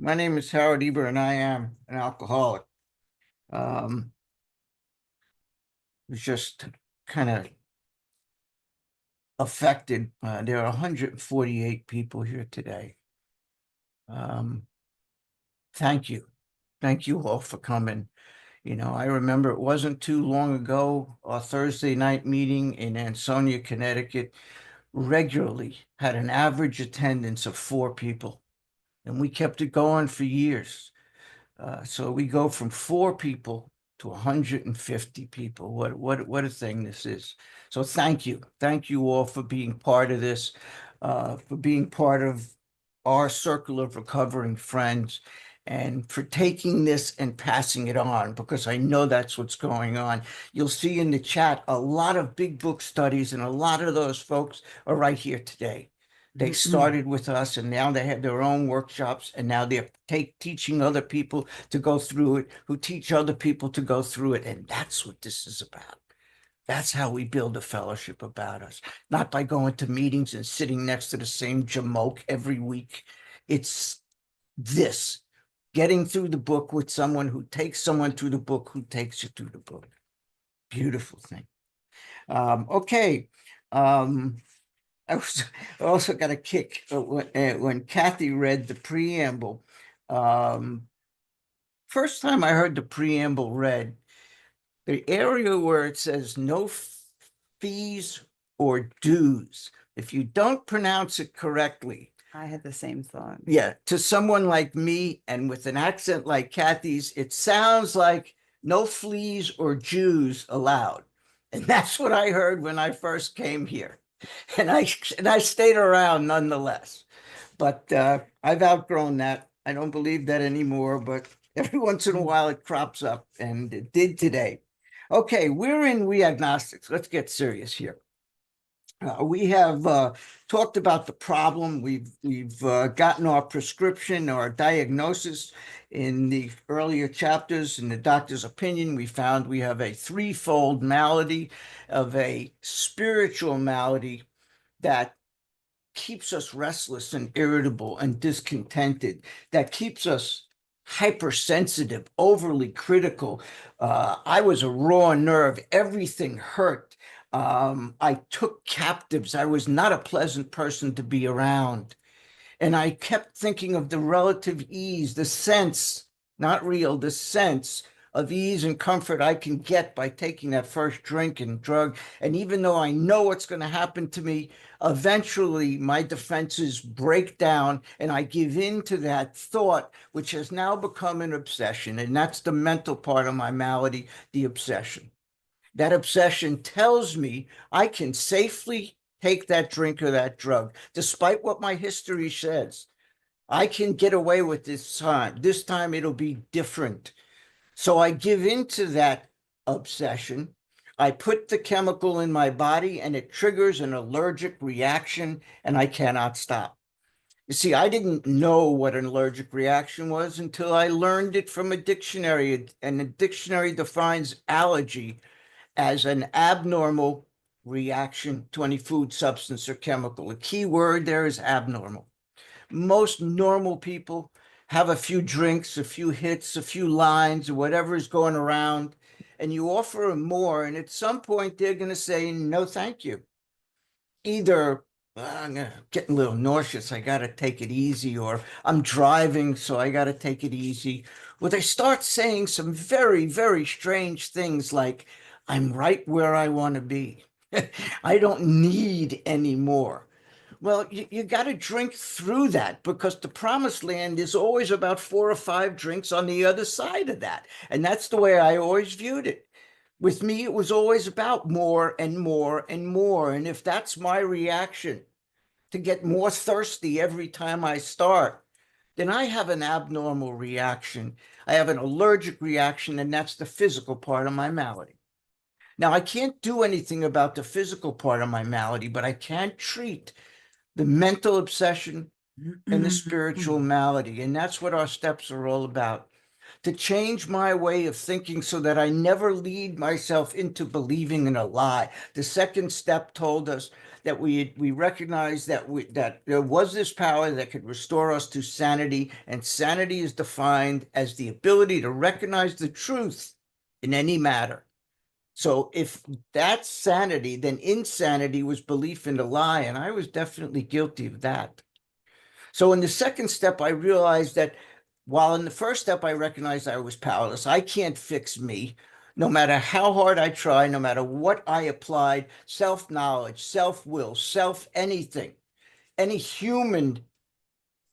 My name is Howard Eber, and I am an alcoholic. Was just kind of affected. There are 148 people here today. Thank you. Thank you all for coming. I remember it wasn't too long ago, our Thursday night meeting in Ansonia, Connecticut, regularly had an average attendance of 4 people, and we kept it going for years. So we go from 4 people to 150 people. What a thing this is. So thank you. Thank you all for being part of this, for being part of our circle of recovering friends, and for taking this and passing it on, because I know that's what's going on. You'll see in the chat a lot of big book studies, and a lot of those folks are right here today. They started with us, and now they have their own workshops, and now they're teaching other people to go through it, who teach other people to go through it. And that's what this is about. That's how we build a fellowship about us, not by going to meetings and sitting next to the same jamoke every week. It's this, getting through the book with someone who takes someone through the book, who takes you through the book. Beautiful thing. Okay. I also got a kick when Kathy read the preamble. First time I heard the preamble read, the area where it says no fees or dues, if you don't pronounce it correctly, I had the same thought. yeah, to someone like me and with an accent like Kathy's, it sounds like no fleas or Jews allowed. And that's what I heard when I first came here. And I stayed around nonetheless. But I've outgrown that. I don't believe that anymore, but every once in a while it crops up, and it did today. Okay, we're in We Agnostics. Let's get serious here. We have talked about the problem. We've gotten our prescription, our diagnosis in the earlier chapters. In the doctor's opinion, we found we have a threefold malady of a spiritual malady that keeps us restless and irritable and discontented, that keeps us hypersensitive, overly critical. I was a raw nerve. Everything hurt. I took captives. I was not a pleasant person to be around. And I kept thinking of the relative ease, the sense, not real, the sense of ease and comfort I can get by taking that first drink and drug. And even though I know what's going to happen to me, eventually my defenses break down and I give in to that thought, which has now become an obsession. And that's the mental part of my malady, the obsession. That obsession tells me I can safely take that drink or that drug, despite what my history says. I can get away with this time. This time it'll be different. So I give into that obsession. I put the chemical in my body and it triggers an allergic reaction, and I cannot stop. You see, I didn't know what an allergic reaction was until I learned it from a dictionary, and the dictionary defines allergy as an abnormal reaction to any food, substance, or chemical. The key word there is abnormal. Most normal people have a few drinks, a few hits, a few lines, or whatever is going around, and you offer them more, and at some point they're going to say, no, thank you. Either I'm getting a little nauseous, I got to take it easy, or I'm driving, so I got to take it easy. Well, they start saying some very, very strange things like, I'm right where I want to be. I don't need any more. Well, you got to drink through that, because the promised land is always about 4 or 5 drinks on the other side of that. And that's the way I always viewed it. With me, it was always about more and more and more. And if that's my reaction, to get more thirsty every time I start, then I have an abnormal reaction. I have an allergic reaction, and that's the physical part of my malady. Now, I can't do anything about the physical part of my malady, but I can treat the mental obsession and the spiritual malady. And that's what our steps are all about. To change my way of thinking so that I never lead myself into believing in a lie. The second step told us that we recognized that there was this power that could restore us to sanity, and sanity is defined as the ability to recognize the truth in any matter. So if that's sanity, then insanity was belief in the lie, and I was definitely guilty of that. So in the second step, I realized that while in the first step, I recognized I was powerless. I can't fix me. No matter how hard I try, no matter what I applied, self-knowledge, self-will, self-anything, any human,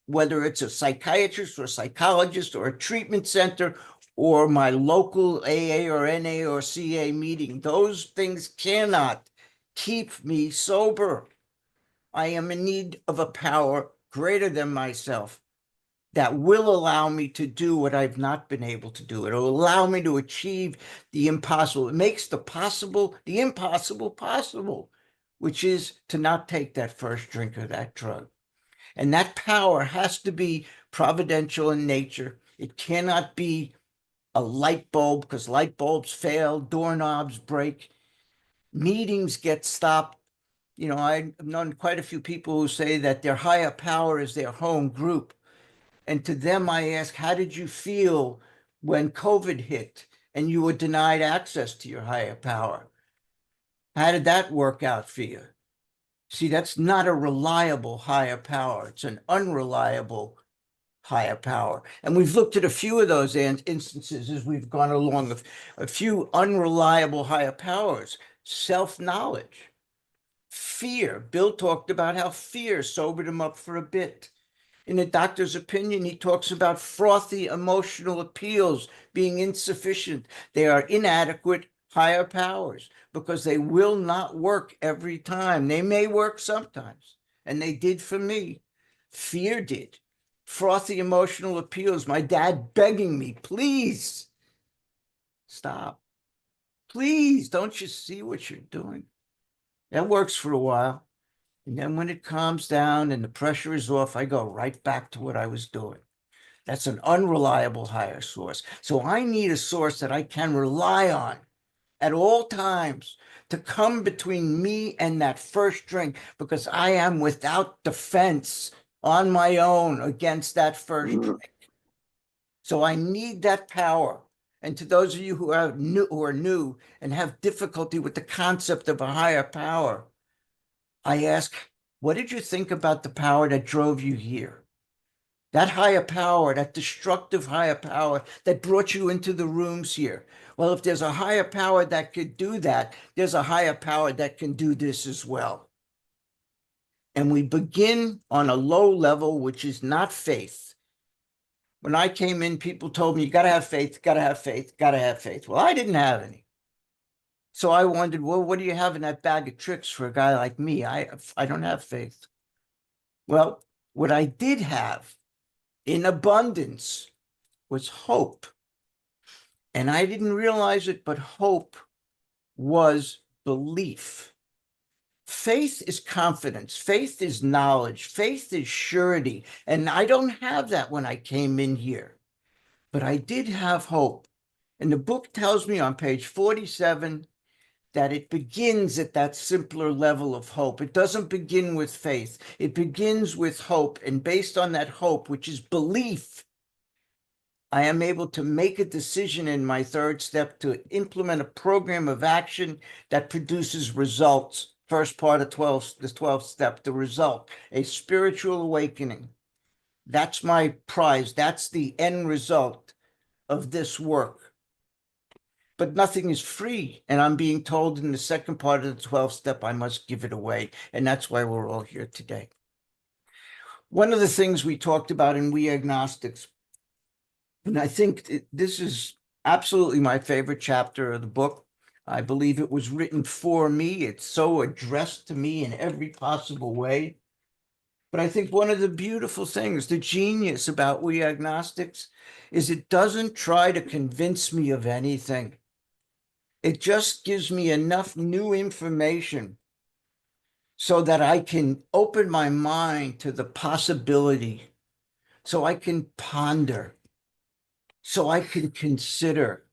whether it's a psychiatrist or a psychologist or a treatment center or my local AA or NA or CA meeting, those things cannot keep me sober. I am in need of a power greater than myself that will allow me to do what I've not been able to do. It'll allow me to achieve the impossible. It makes the impossible possible, which is to not take that first drink of that drug. And that power has to be providential in nature. It cannot be a light bulb, because light bulbs fail, doorknobs break, meetings get stopped. I've known quite a few people who say that their higher power is their home group. And to them, I ask, how did you feel when COVID hit and you were denied access to your higher power? How did that work out for you? See, that's not a reliable higher power. It's an unreliable higher power. And we've looked at a few of those instances as we've gone along, a few unreliable higher powers. Self-knowledge, fear. Bill talked about how fear sobered him up for a bit. In the doctor's opinion, he talks about frothy emotional appeals being insufficient. They are inadequate higher powers because they will not work every time. They may work sometimes, and they did for me. Fear did. Frothy emotional appeals. My dad begging me, please stop. Please, don't you see what you're doing? That works for a while. And then when it calms down and the pressure is off, I go right back to what I was doing. That's an unreliable higher source. So I need a source that I can rely on at all times to come between me and that first drink, because I am without defense on my own against that first drink. So I need that power. And to those of you who are new and have difficulty with the concept of a higher power, I ask, what did you think about the power that drove you here? That higher power, that destructive higher power that brought you into the rooms here. Well, if there's a higher power that could do that, there's a higher power that can do this as well. And we begin on a low level, which is not faith. When I came in, people told me, you got to have faith, got to have faith, got to have faith. Well, I didn't have any. So I wondered, well, what do you have in that bag of tricks for a guy like me? I don't have faith. Well, what I did have in abundance was hope. And I didn't realize it, but hope was belief. Faith is confidence. Faith is knowledge. Faith is surety. And I don't have that when I came in here, but I did have hope. And the book tells me on page 47 that it begins at that simpler level of hope. It doesn't begin with faith. It begins with hope. And based on that hope, which is belief, I am able to make a decision in my third step to implement a program of action that produces results. First part of the 12th step, the result, a spiritual awakening. That's my prize. That's the end result of this work. But nothing is free. And I'm being told in the second part of the 12th step, I must give it away. And that's why we're all here today. One of the things we talked about in We Agnostics, and I think this is absolutely my favorite chapter of the book. I believe it was written for me. It's so addressed to me in every possible way. But I think one of the beautiful things, the genius about We Agnostics, is it doesn't try to convince me of anything. It just gives me enough new information so that I can open my mind to the possibility, so I can ponder, so I can consider,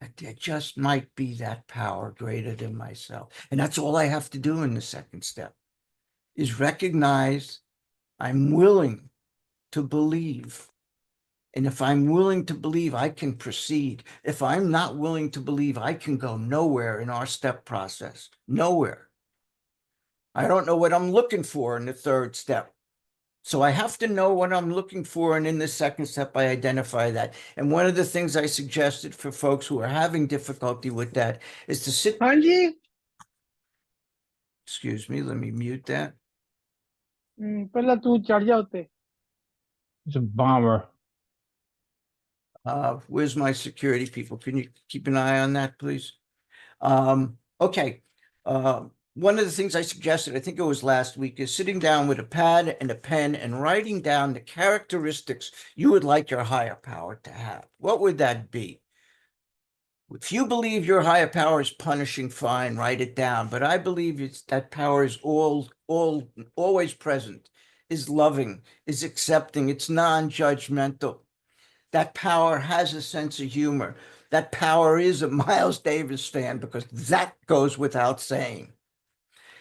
that there just might be that power greater than myself. And that's all I have to do in the second step, is recognize I'm willing to believe. And if I'm willing to believe, I can proceed. If I'm not willing to believe, I can go nowhere in our step process. Nowhere. I don't know what I'm looking for in the third step. So I have to know what I'm looking for. And in the second step, I identify that. And one of the things I suggested for folks who are having difficulty with that is to sit. हाँ जी Excuse me, let me mute that. पहला तू चढ़ जा उत्ते It's a bomber. Where's my security people? Can you keep an eye on that, please? Okay. One of the things I suggested, I think it was last week, is sitting down with a pad and a pen and writing down the characteristics you would like your higher power to have. What would that be? If you believe your higher power is punishing, fine, write it down. But I believe it's that power is always present, is loving, is accepting, it's non-judgmental. That power has a sense of humor. That power is a Miles Davis fan, because that goes without saying.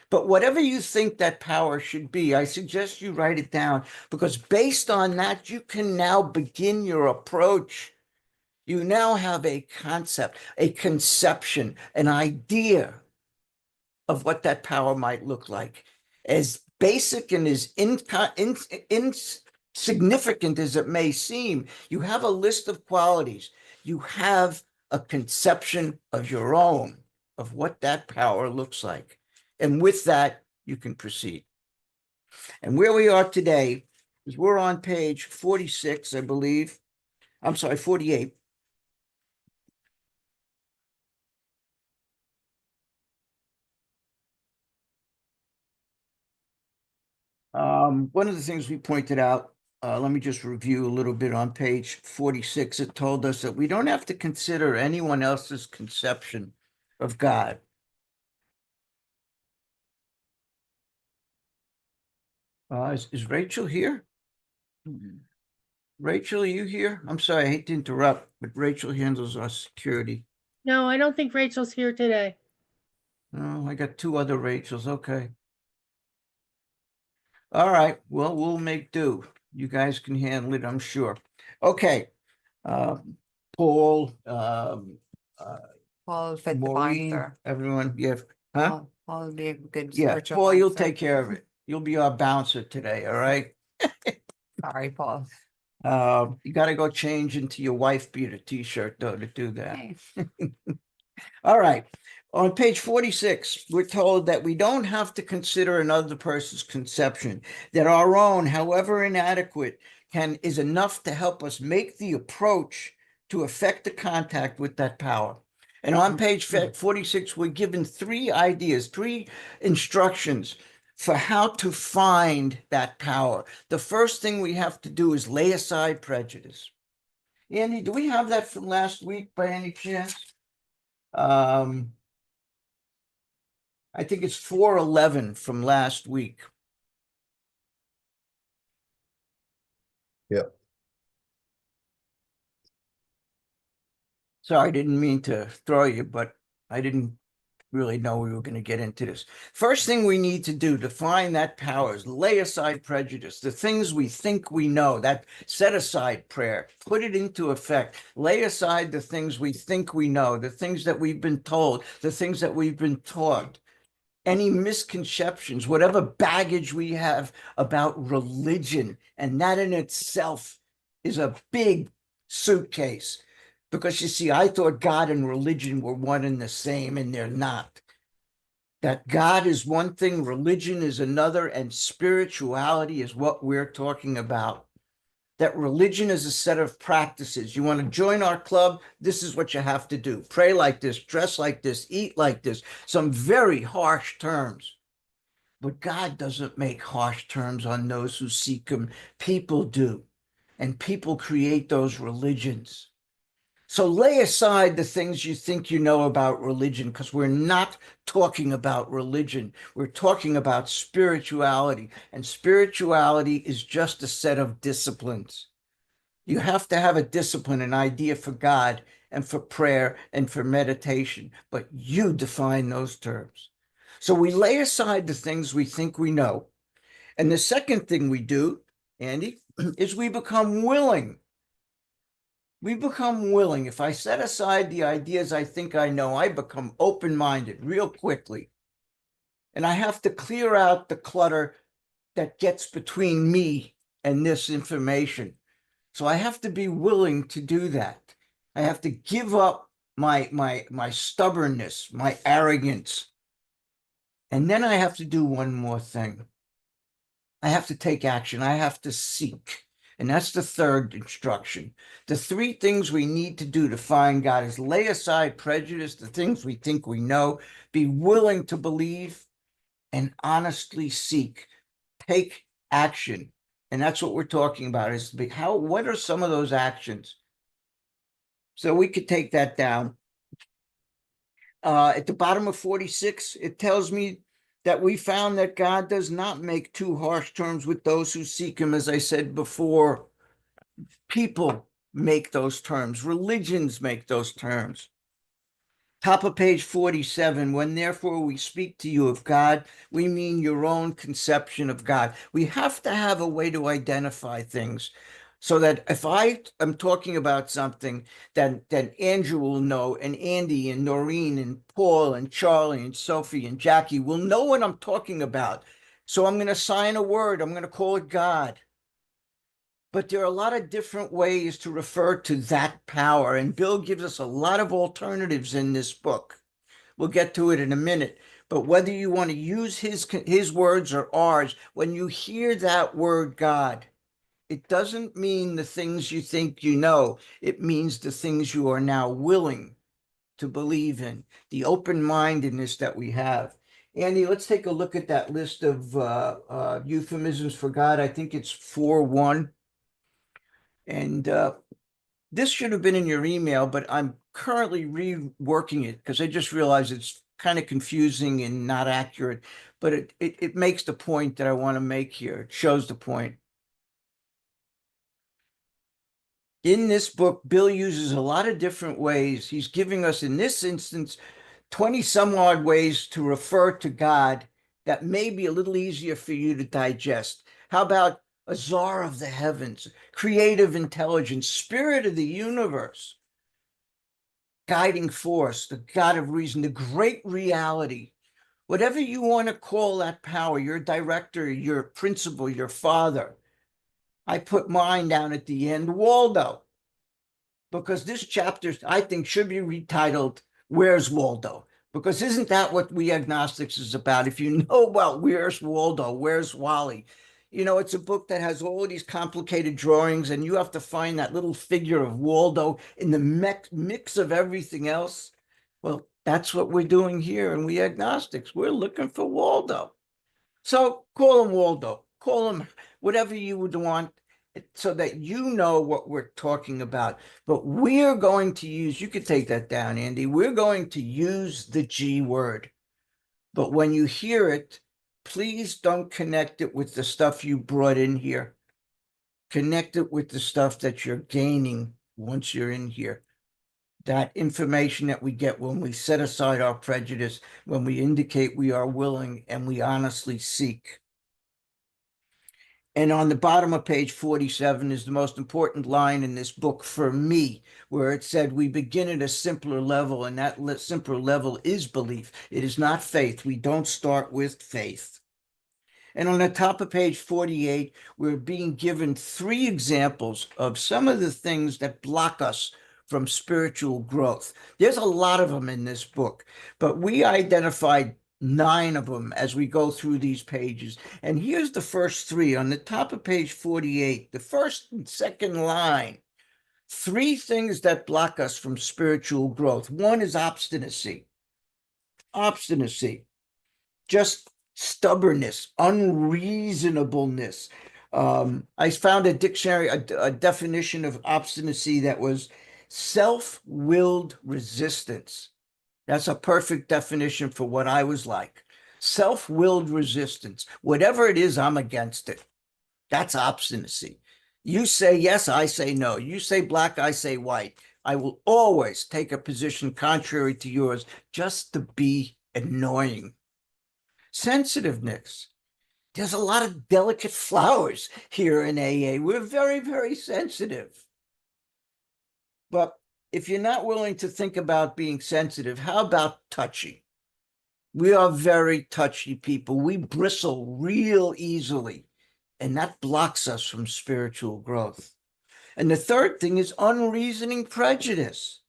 But whatever you think that power should be, I suggest you write it down, because based on that, you can now begin your approach. You now have a concept, a conception, an idea of what that power might look like. As basic and as insignificant as it may seem, you have a list of qualities. You have a conception of your own of what that power looks like. And with that, you can proceed. And where we are today is we're on page 46, I believe. I'm sorry, 48. One of the things we pointed out, let me just review a little bit on page 46. It told us that we don't have to consider anyone else's conception of God. Is Rachel here? Rachel, are you here? I'm sorry, I hate to interrupt, but Rachel handles our security. No, I don't think Rachel's here today. Oh, I got two other Rachels. Okay. All right. Well, we'll make do. You guys can handle it, I'm sure. Okay. Paul, Paul fit the Maureen, bouncer. everyone, yeah, huh? Paul will be a good Yeah, spiritual Paul, you'll bouncer. take care of it. You'll be our bouncer today, all right? Sorry, Paul. You gotta go change into your wife beater t-shirt though to do that. Okay. All right. On page 46, we're told that we don't have to consider another person's conception, that our own, however inadequate, is enough to help us make the approach to effect the contact with that power. And on page 46, we're given three ideas, three instructions for how to find that power. The first thing we have to do is lay aside prejudice. Andy, do we have that from last week by any chance? I think it's 411 from last week. Yep. Sorry, I didn't mean to throw you, but I didn't really know we were going to get into this. First thing we need to do to find that power is lay aside prejudice, the things we think we know, that set aside prayer, put it into effect, lay aside the things we think we know, the things that we've been told, the things that we've been taught, any misconceptions, whatever baggage we have about religion. And that in itself is a big suitcase. Because you see, I thought God and religion were one and the same, and they're not. That God is one thing, religion is another, and spirituality is what we're talking about. That religion is a set of practices. You want to join our club? This is what you have to do. Pray like this, dress like this, eat like this. Some very harsh terms. But God doesn't make harsh terms on those who seek him. People do. And people create those religions. So lay aside the things you think you know about religion, because we're not talking about religion. We're talking about spirituality, and spirituality is just a set of disciplines. You have to have a discipline, an idea for God, and for prayer and for meditation, but you define those terms. So we lay aside the things we think we know. And the second thing we do, Andy, is we become willing. We become willing. If I set aside the ideas I think I know, I become open-minded real quickly. And I have to clear out the clutter that gets between me and this information. So I have to be willing to do that. I have to give up my stubbornness, my arrogance. And then I have to do one more thing. I have to take action. I have to seek. And that's the third instruction. The three things we need to do to find God is lay aside prejudice, the things we think we know, be willing to believe, and honestly seek. Take action. And that's what we're talking about is what are some of those actions? So we could take that down. At the bottom of 46, it tells me that we found that God does not make too harsh terms with those who seek him. As I said before, people make those terms. Religions make those terms. Top of page 47, when therefore we speak to you of God, we mean your own conception of God. We have to have a way to identify things so that if I am talking about something, that Andrew will know, and Andy and Noreen and Paul and Charlie and Sophie and Jackie will know what I'm talking about. So I'm going to assign a word. I'm going to call it God. But there are a lot of different ways to refer to that power. And Bill gives us a lot of alternatives in this book. We'll get to it in a minute. But whether you want to use his words or ours, when you hear that word God, it doesn't mean the things you think you know. It means the things you are now willing to believe in, the open-mindedness that we have. Andy, let's take a look at that list of euphemisms for God. I think it's 4:1. And this should have been in your email, but I'm currently reworking it because I just realized it's kind of confusing and not accurate. But it makes the point that I want to make here. It shows the point. In this book, Bill uses a lot of different ways. He's giving us, in this instance, 20 some odd ways to refer to God that may be a little easier for you to digest. How about a czar of the heavens, creative intelligence, spirit of the universe, guiding force, the God of reason, the great reality, whatever you want to call that power, your director, your principal, your father. I put mine down at the end, Waldo, because this chapter, I think, should be retitled, Where's Waldo? Because isn't that what we agnostics is about? If you know about Where's Waldo, Where's Wally? You know, it's a book that has all of these complicated drawings, and you have to find that little figure of Waldo in the mix of everything else. Well, that's what we're doing here, and we agnostics, we're looking for Waldo. So call him Waldo, call him whatever you would want, so that you know what we're talking about. But we're going to use, you could take that down, Andy, we're going to use the G word. But when you hear it, please don't connect it with the stuff you brought in here. Connect it with the stuff that you're gaining once you're in here. That information that we get when we set aside our prejudice, when we indicate we are willing and we honestly seek. And on the bottom of page 47 is the most important line in this book for me, where it said we begin at a simpler level, and that simpler level is belief. It is not faith. We don't start with faith. And on the top of page 48, we're being given 3 examples of some of the things that block us from spiritual growth. There's a lot of them in this book, but we identified 9 of them as we go through these pages. And here's the first 3 on the top of page 48, the first and second line. 3 things that block us from spiritual growth. One is obstinacy. Obstinacy. Just stubbornness, unreasonableness. I found a dictionary, a definition of obstinacy that was self-willed resistance. That's a perfect definition for what I was like. Self-willed resistance. Whatever it is, I'm against it. That's obstinacy. You say yes, I say no. You say black, I say white. I will always take a position contrary to yours just to be annoying. Sensitiveness. There's a lot of delicate flowers here in AA. We're very, very sensitive. But if you're not willing to think about being sensitive, how about touchy? We are very touchy people. We bristle real easily, and that blocks us from spiritual growth. And the third thing is unreasoning prejudice.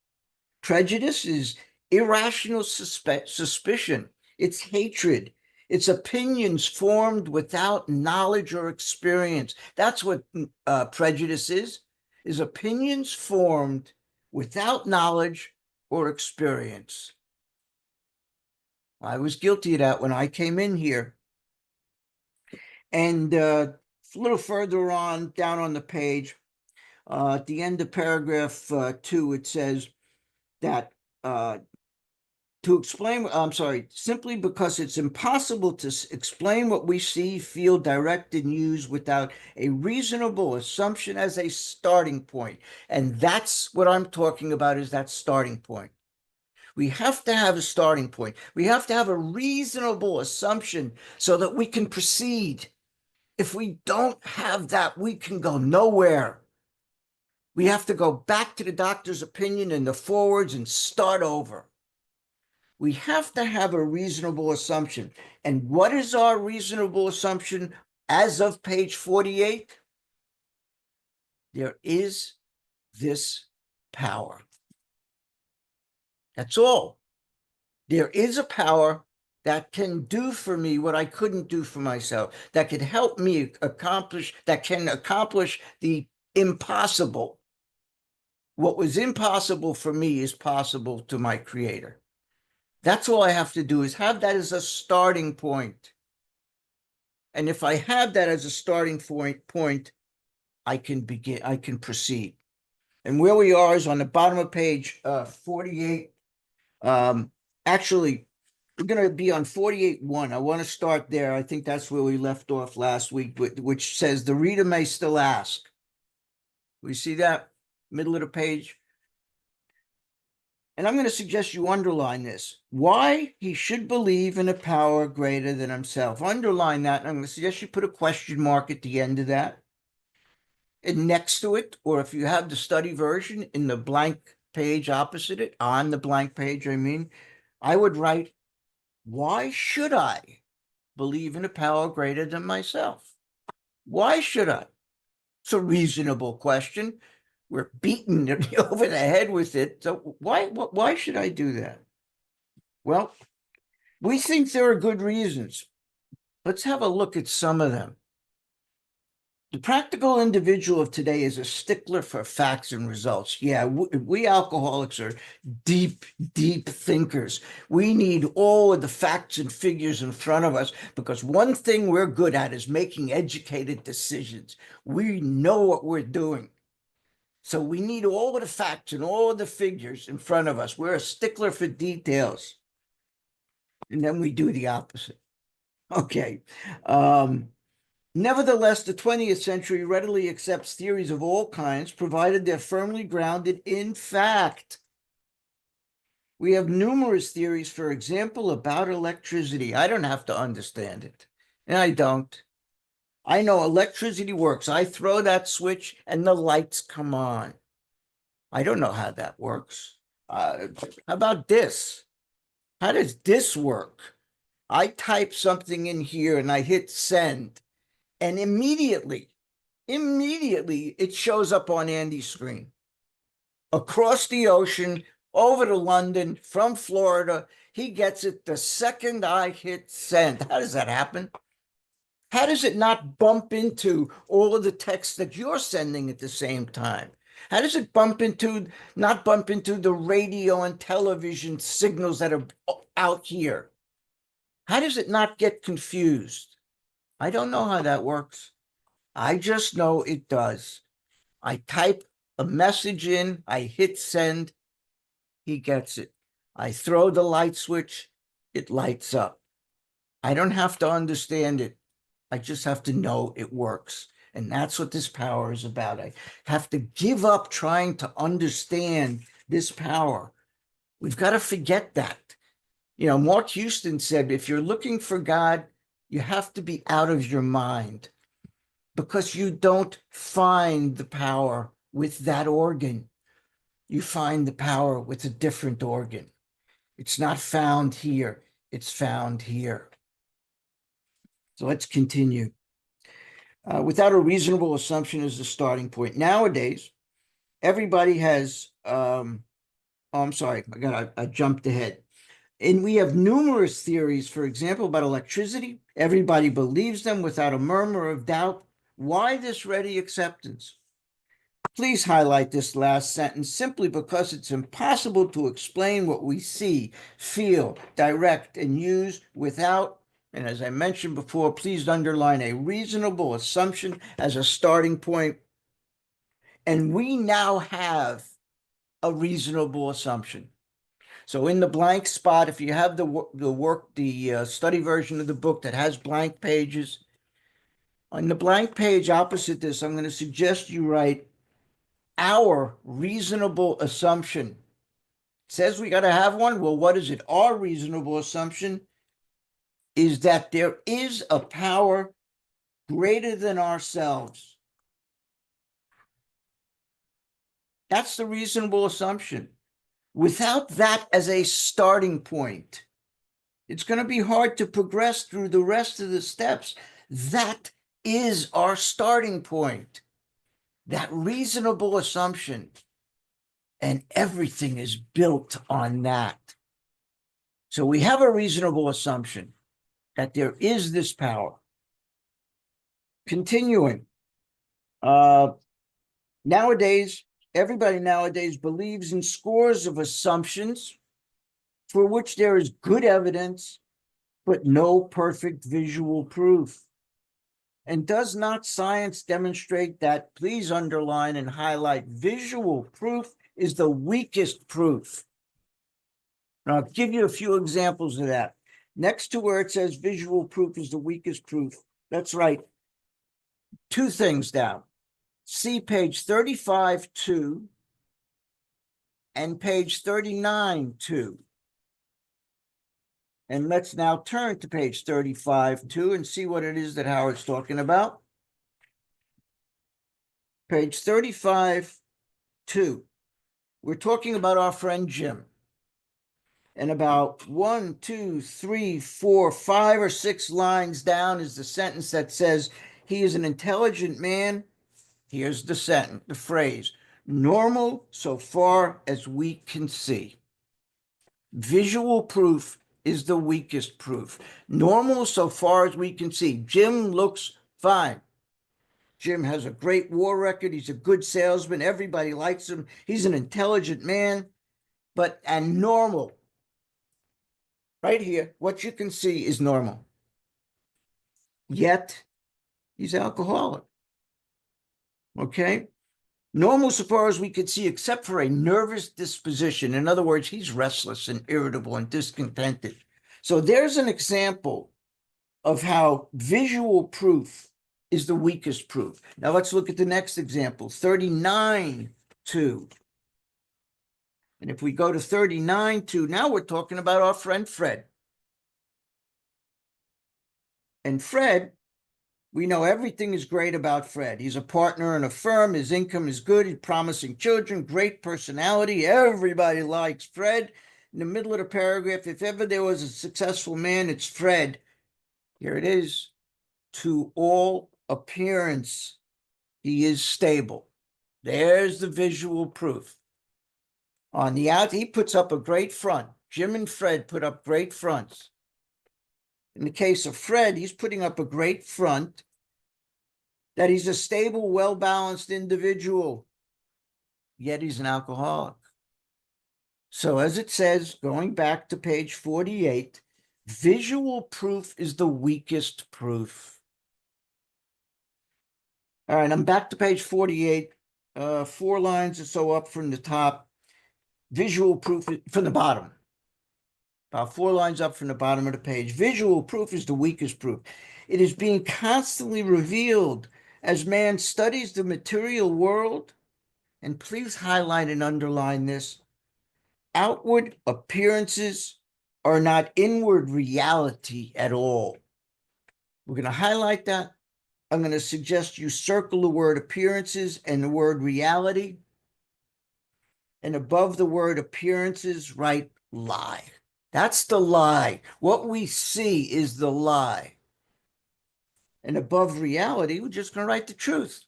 Prejudice is irrational suspicion. It's hatred. It's opinions formed without knowledge or experience. That's what prejudice is opinions formed without knowledge or experience. I was guilty of that when I came in here. And a little further on, down on the page, at the end of paragraph 2, it says that to explain, I'm sorry, simply because it's impossible to explain what we see, feel, direct, and use without a reasonable assumption as a starting point. And that's what I'm talking about, is that starting point. We have to have a starting point. We have to have a reasonable assumption so that we can proceed. If we don't have that, we can go nowhere. We have to go back to the doctor's opinion in the forwards and start over. We have to have a reasonable assumption. And what is our reasonable assumption as of page 48? There is this power. That's all. There is a power that can do for me what I couldn't do for myself, that can help me accomplish, that can accomplish the impossible. What was impossible for me is possible to my Creator. That's all I have to do, is have that as a starting point. And if I have that as a starting point, I can begin, I can proceed. And where we are is on the bottom of page 48. Actually, we're going to be on 48.1. I want to start there. I think that's where we left off last week, which says the reader may still ask. We see that middle of the page? And I'm going to suggest you underline this. Why he should believe in a power greater than himself. Underline that. And I'm going to suggest you put a question mark at the end of that. And next to it, or if you have the study version in the blank page opposite it, on the blank page, I would write, why should I believe in a power greater than myself? Why should I? It's a reasonable question. We're beaten over the head with it. So why should I do that? Well, we think there are good reasons. Let's have a look at some of them. The practical individual of today is a stickler for facts and results. Yeah, we alcoholics are deep, deep thinkers. We need all of the facts and figures in front of us, because one thing we're good at is making educated decisions. We know what we're doing. So we need all of the facts and all of the figures in front of us. We're a stickler for details. And then we do the opposite. Okay. Nevertheless, the 20th century readily accepts theories of all kinds, provided they're firmly grounded in fact. We have numerous theories, for example, about electricity. I don't have to understand it, and I don't. I know electricity works. I throw that switch and the lights come on. I don't know how that works. How about this? How does this work? I type something in here and I hit send. And immediately, it shows up on Andy's screen. Across the ocean, over to London, from Florida, he gets it the second I hit send. How does that happen? How does it not bump into all of the text that you're sending at the same time? How does it not bump into the radio and television signals that are out here? How does it not get confused? I don't know how that works. I just know it does. I type a message in, I hit send, he gets it. I throw the light switch, it lights up. I don't have to understand it. I just have to know it works. And that's what this power is about. I have to give up trying to understand this power. We've got to forget that. You know, Mark Houston said, if you're looking for God, you have to be out of your mind because you don't find the power with that organ. You find the power with a different organ. It's not found here. It's found here. So let's continue. Without a reasonable assumption as the starting point. Nowadays, everybody has, oh, I'm sorry, I jumped ahead. And we have numerous theories, for example, about electricity. Everybody believes them without a murmur of doubt. Why this ready acceptance? Please highlight this last sentence simply because it's impossible to explain what we see, feel, direct, and use without, and as I mentioned before, please underline a reasonable assumption as a starting point. And we now have a reasonable assumption. So in the blank spot, if you have the study version of the book that has blank pages, on the blank page opposite this, I'm going to suggest you write our reasonable assumption. It says we got to have one. Well, what is it? Our reasonable assumption is that there is a power greater than ourselves. That's the reasonable assumption. Without that as a starting point, it's going to be hard to progress through the rest of the steps. That is our starting point. That reasonable assumption. And everything is built on that. So we have a reasonable assumption that there is this power. Continuing. Nowadays, everybody nowadays believes in scores of assumptions for which there is good evidence, but no perfect visual proof. And does not science demonstrate that? Please underline and highlight visual proof is the weakest proof. And I'll give you a few examples of that. Next to where it says visual proof is the weakest proof, let's write two things down. See page 35-2 and page 39-2. And let's now turn to page 35-2 and see what it is that Howard's talking about. Page 35-2. We're talking about our friend Jim. And about 1, 2, 3, 4, 5 or 6 lines down is the sentence that says he is an intelligent man. Here's the sentence, the phrase, normal so far as we can see. Visual proof is the weakest proof. Normal so far as we can see. Jim looks fine. Jim has a great war record. He's a good salesman. Everybody likes him. He's an intelligent man, and normal. Right here, what you can see is normal. Yet, he's alcoholic. Okay? Normal so far as we could see, except for a nervous disposition. In other words, he's restless and irritable and discontented. So there's an example of how visual proof is the weakest proof. Now let's look at the next example, 39-2. And if we go to 39-2, now we're talking about our friend Fred. And Fred, we know everything is great about Fred. He's a partner in a firm. His income is good. He's promising children, great personality. Everybody likes Fred. In the middle of the paragraph, if ever there was a successful man, it's Fred. Here it is. To all appearance, he is stable. There's the visual proof. On the out, he puts up a great front. Jim and Fred put up great fronts. In the case of Fred, he's putting up a great front that he's a stable, well-balanced individual, yet he's an alcoholic. So as it says, going back to page 48, visual proof is the weakest proof. All right, I'm back to page 48, 4 lines or so up from the top. Visual proof from the bottom. About 4 lines up from the bottom of the page. Visual proof is the weakest proof. It is being constantly revealed As man studies the material world, and please highlight and underline this, outward appearances are not inward reality at all. We're going to highlight that. I'm going to suggest you circle the word appearances and the word reality. And above the word appearances, write lie. That's the lie. What we see is the lie. And above reality, we're just going to write the truth.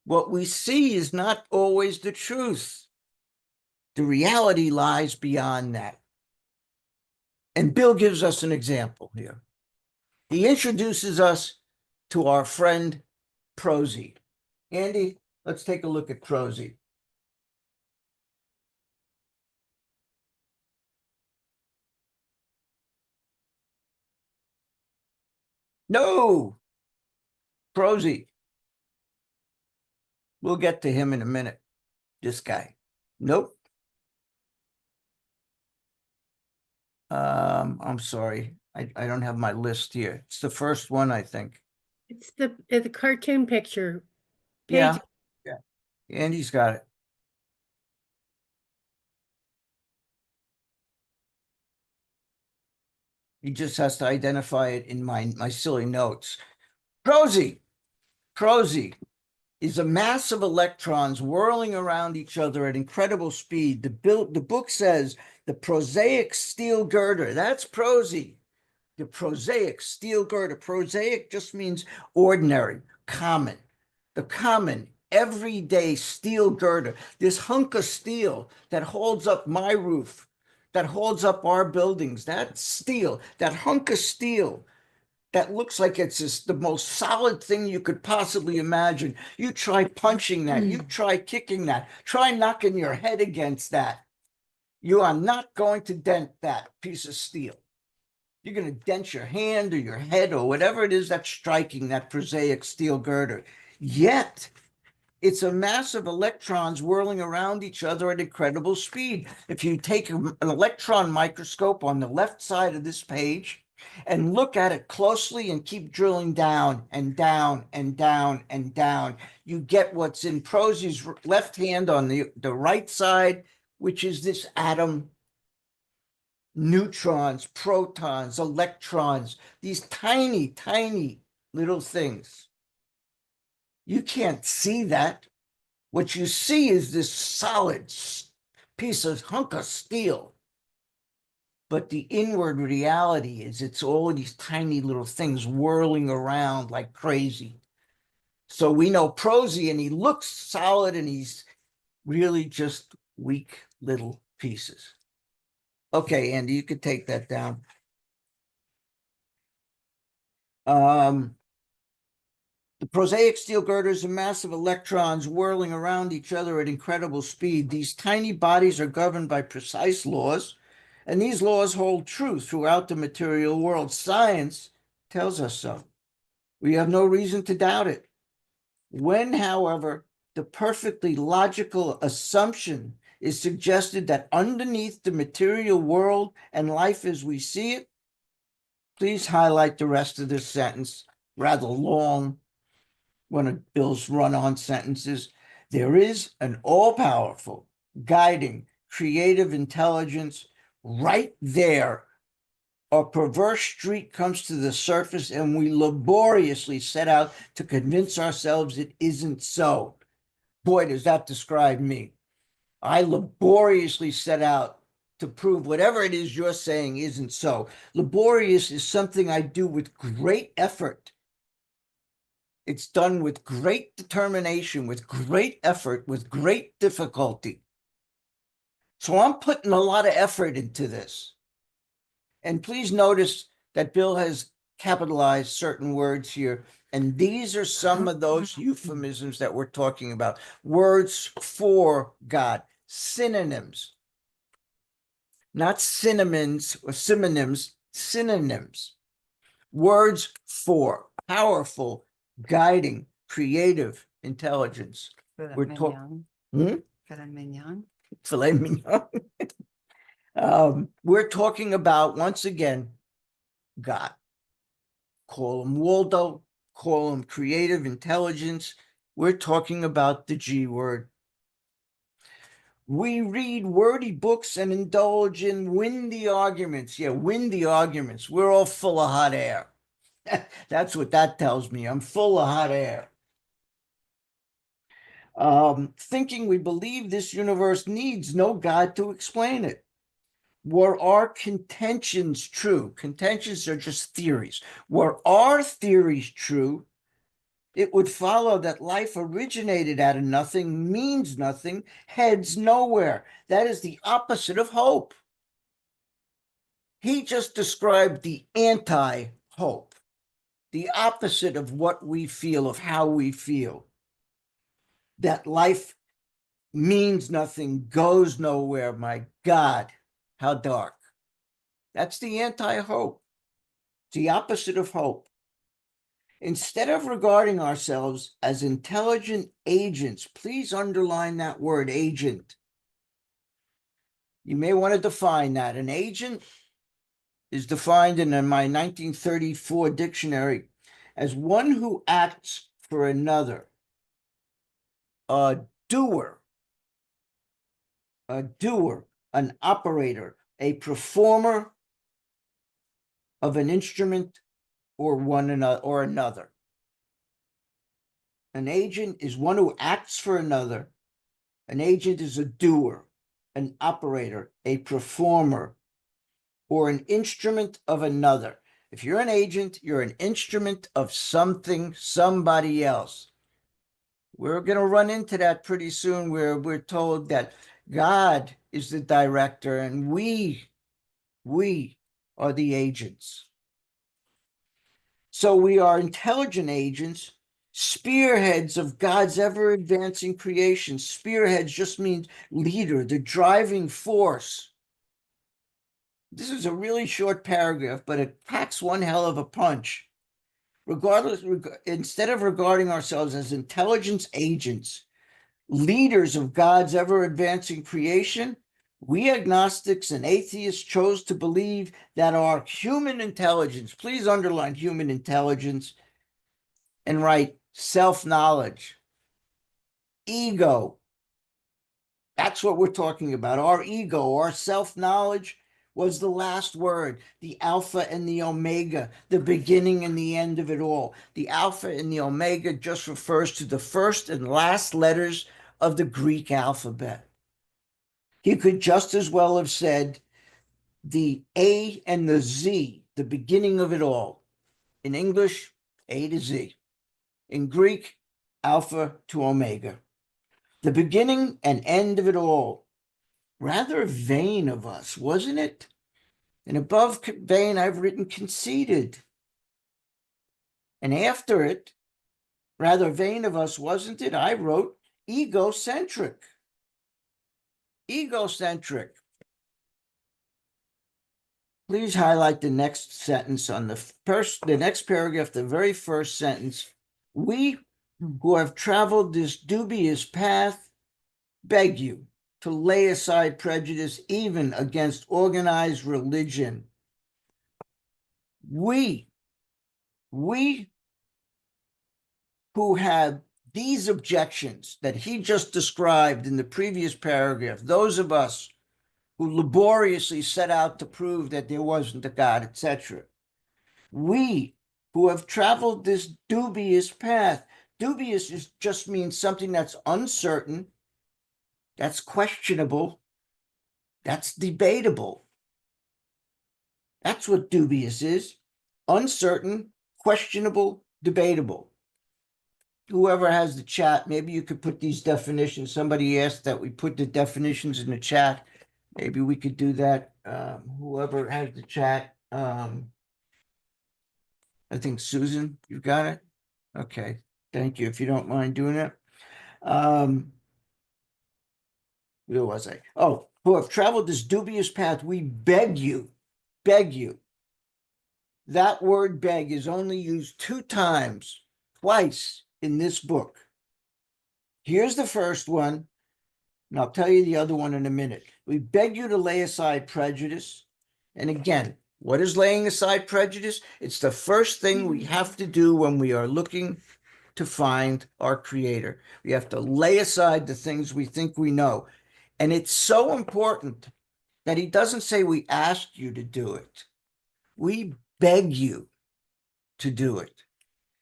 What we see is not always the truth. The reality lies beyond that. And Bill gives us an example here. He introduces us to our friend Prosy. Andy, let's take a look at Prosy. No, Prosy. We'll get to him in a minute. This guy. Nope. I'm sorry. I don't have my list here. It's the first one, I think. It's the cartoon picture. Yeah. Page- Yeah. Andy's got it. He just has to identify it in my silly notes. Prosy is a mass of electrons whirling around each other at incredible speed. The book says the prosaic steel girder. That's prosy. The prosaic steel girder. Prosaic just means ordinary, common. The common, everyday steel girder. This hunk of steel that holds up my roof, that holds up our buildings. That steel, that hunk of steel that looks like it's just the most solid thing you could possibly imagine. You try punching that, you try kicking that, try knocking your head against that. You are not going to dent that piece of steel. You're going to dent your hand or your head or whatever it is that's striking that prosaic steel girder. Yet, it's a mass of electrons whirling around each other at incredible speed. If you take an electron microscope on the left side of this page and look at it closely and keep drilling down and down and down and down, you get what's in Prosy's left hand on the right side, which is this atom. Neutrons, protons, electrons, these tiny, tiny little things. You can't see that. What you see is this solid piece of hunk of steel. But the inward reality is it's all these tiny little things whirling around like crazy. So we know Prosy, and he looks solid, and he's really just weak little pieces. Okay, Andy, you could take that down. The prosaic steel girder is a mass of electrons whirling around each other at incredible speed. These tiny bodies are governed by precise laws, and these laws hold true throughout the material world. Science tells us so. We have no reason to doubt it. When, however, the perfectly logical assumption is suggested that underneath the material world and life as we see it, please highlight the rest of this sentence, rather long, one of Bill's run-on sentences. There is an all-powerful, guiding, creative intelligence right there. A perverse streak comes to the surface, and we laboriously set out to convince ourselves it isn't so. Boy, does that describe me. I laboriously set out to prove whatever it is you're saying isn't so. Laborious is something I do with great effort. It's done with great determination, with great effort, with great difficulty. So I'm putting a lot of effort into this. And please notice that Bill has capitalized certain words here. And these are some of those euphemisms that we're talking about. Words for God, synonyms. Not synonyms or synonyms, synonyms. Words for powerful, guiding, creative intelligence. We're talking filet mignon. We're talking about, once again, God. Call him Waldo, call them creative intelligence. We're talking about the G word. We read wordy books and indulge in windy arguments. Yeah, windy arguments. We're all full of hot air. That's what that tells me. I'm full of hot air. Thinking we believe this universe needs no God to explain it. Were our contentions true? Contentions are just theories. Were our theories true? It would follow that life originated out of nothing, means nothing, heads nowhere. That is the opposite of hope. He just described the anti-hope, the opposite of what we feel, of how we feel. That life means nothing, goes nowhere. My God, how dark. That's the anti-hope, the opposite of hope. Instead of regarding ourselves as intelligent agents, please underline that word, agent. You may want to define that. An agent is defined in my 1934 dictionary as one who acts for another, a doer, an operator, a performer of an instrument or another. An agent is one who acts for another. An agent is a doer, an operator, a performer, or an instrument of another. If you're an agent, you're an instrument of something, somebody else. We're going to run into that pretty soon, where we're told that God is the director and we are the agents. So we are intelligent agents, spearheads of God's ever-advancing creation. Spearheads just means leader, the driving force. This is a really short paragraph, but it packs one hell of a punch. Instead of regarding ourselves as intelligence agents, leaders of God's ever-advancing creation, we agnostics and atheists chose to believe that our human intelligence, please underline human intelligence, and write self-knowledge, ego. That's what we're talking about. Our ego, our self-knowledge was the last word, the alpha and the omega, the beginning and the end of it all. The alpha and the omega just refers to the first and last letters of the Greek alphabet. He could just as well have said the A and the Z, the beginning of it all. In English, A to Z. In Greek, alpha to omega. The beginning and end of it all. Rather vain of us, wasn't it? And above vain, I've written conceited. And after it, rather vain of us, wasn't it? I wrote egocentric. Egocentric. Please highlight the next sentence on the next paragraph, the very first sentence. We who have traveled this dubious path beg you to lay aside prejudice even against organized religion. We who have these objections that he just described in the previous paragraph, those of us who laboriously set out to prove that there wasn't a God, etc. We who have traveled this dubious path. Dubious just means something that's uncertain, that's questionable, that's debatable. That's what dubious is. Uncertain, questionable, debatable. Whoever has the chat, maybe you could put these definitions. Somebody asked that we put the definitions in the chat. Maybe we could do that. Whoever has the chat. I think Susan, you got it? Okay, thank you. If you don't mind doing it. Where was I? Oh, who have traveled this dubious path, we beg you. That word beg is only used twice in this book. Here's the first one, and I'll tell you the other one in a minute. We beg you to lay aside prejudice. And again, What is laying aside prejudice? It's the first thing we have to do when we are looking to find our creator. We have to lay aside the things we think we know. And it's so important that he doesn't say we ask you to do it. We beg you to do it.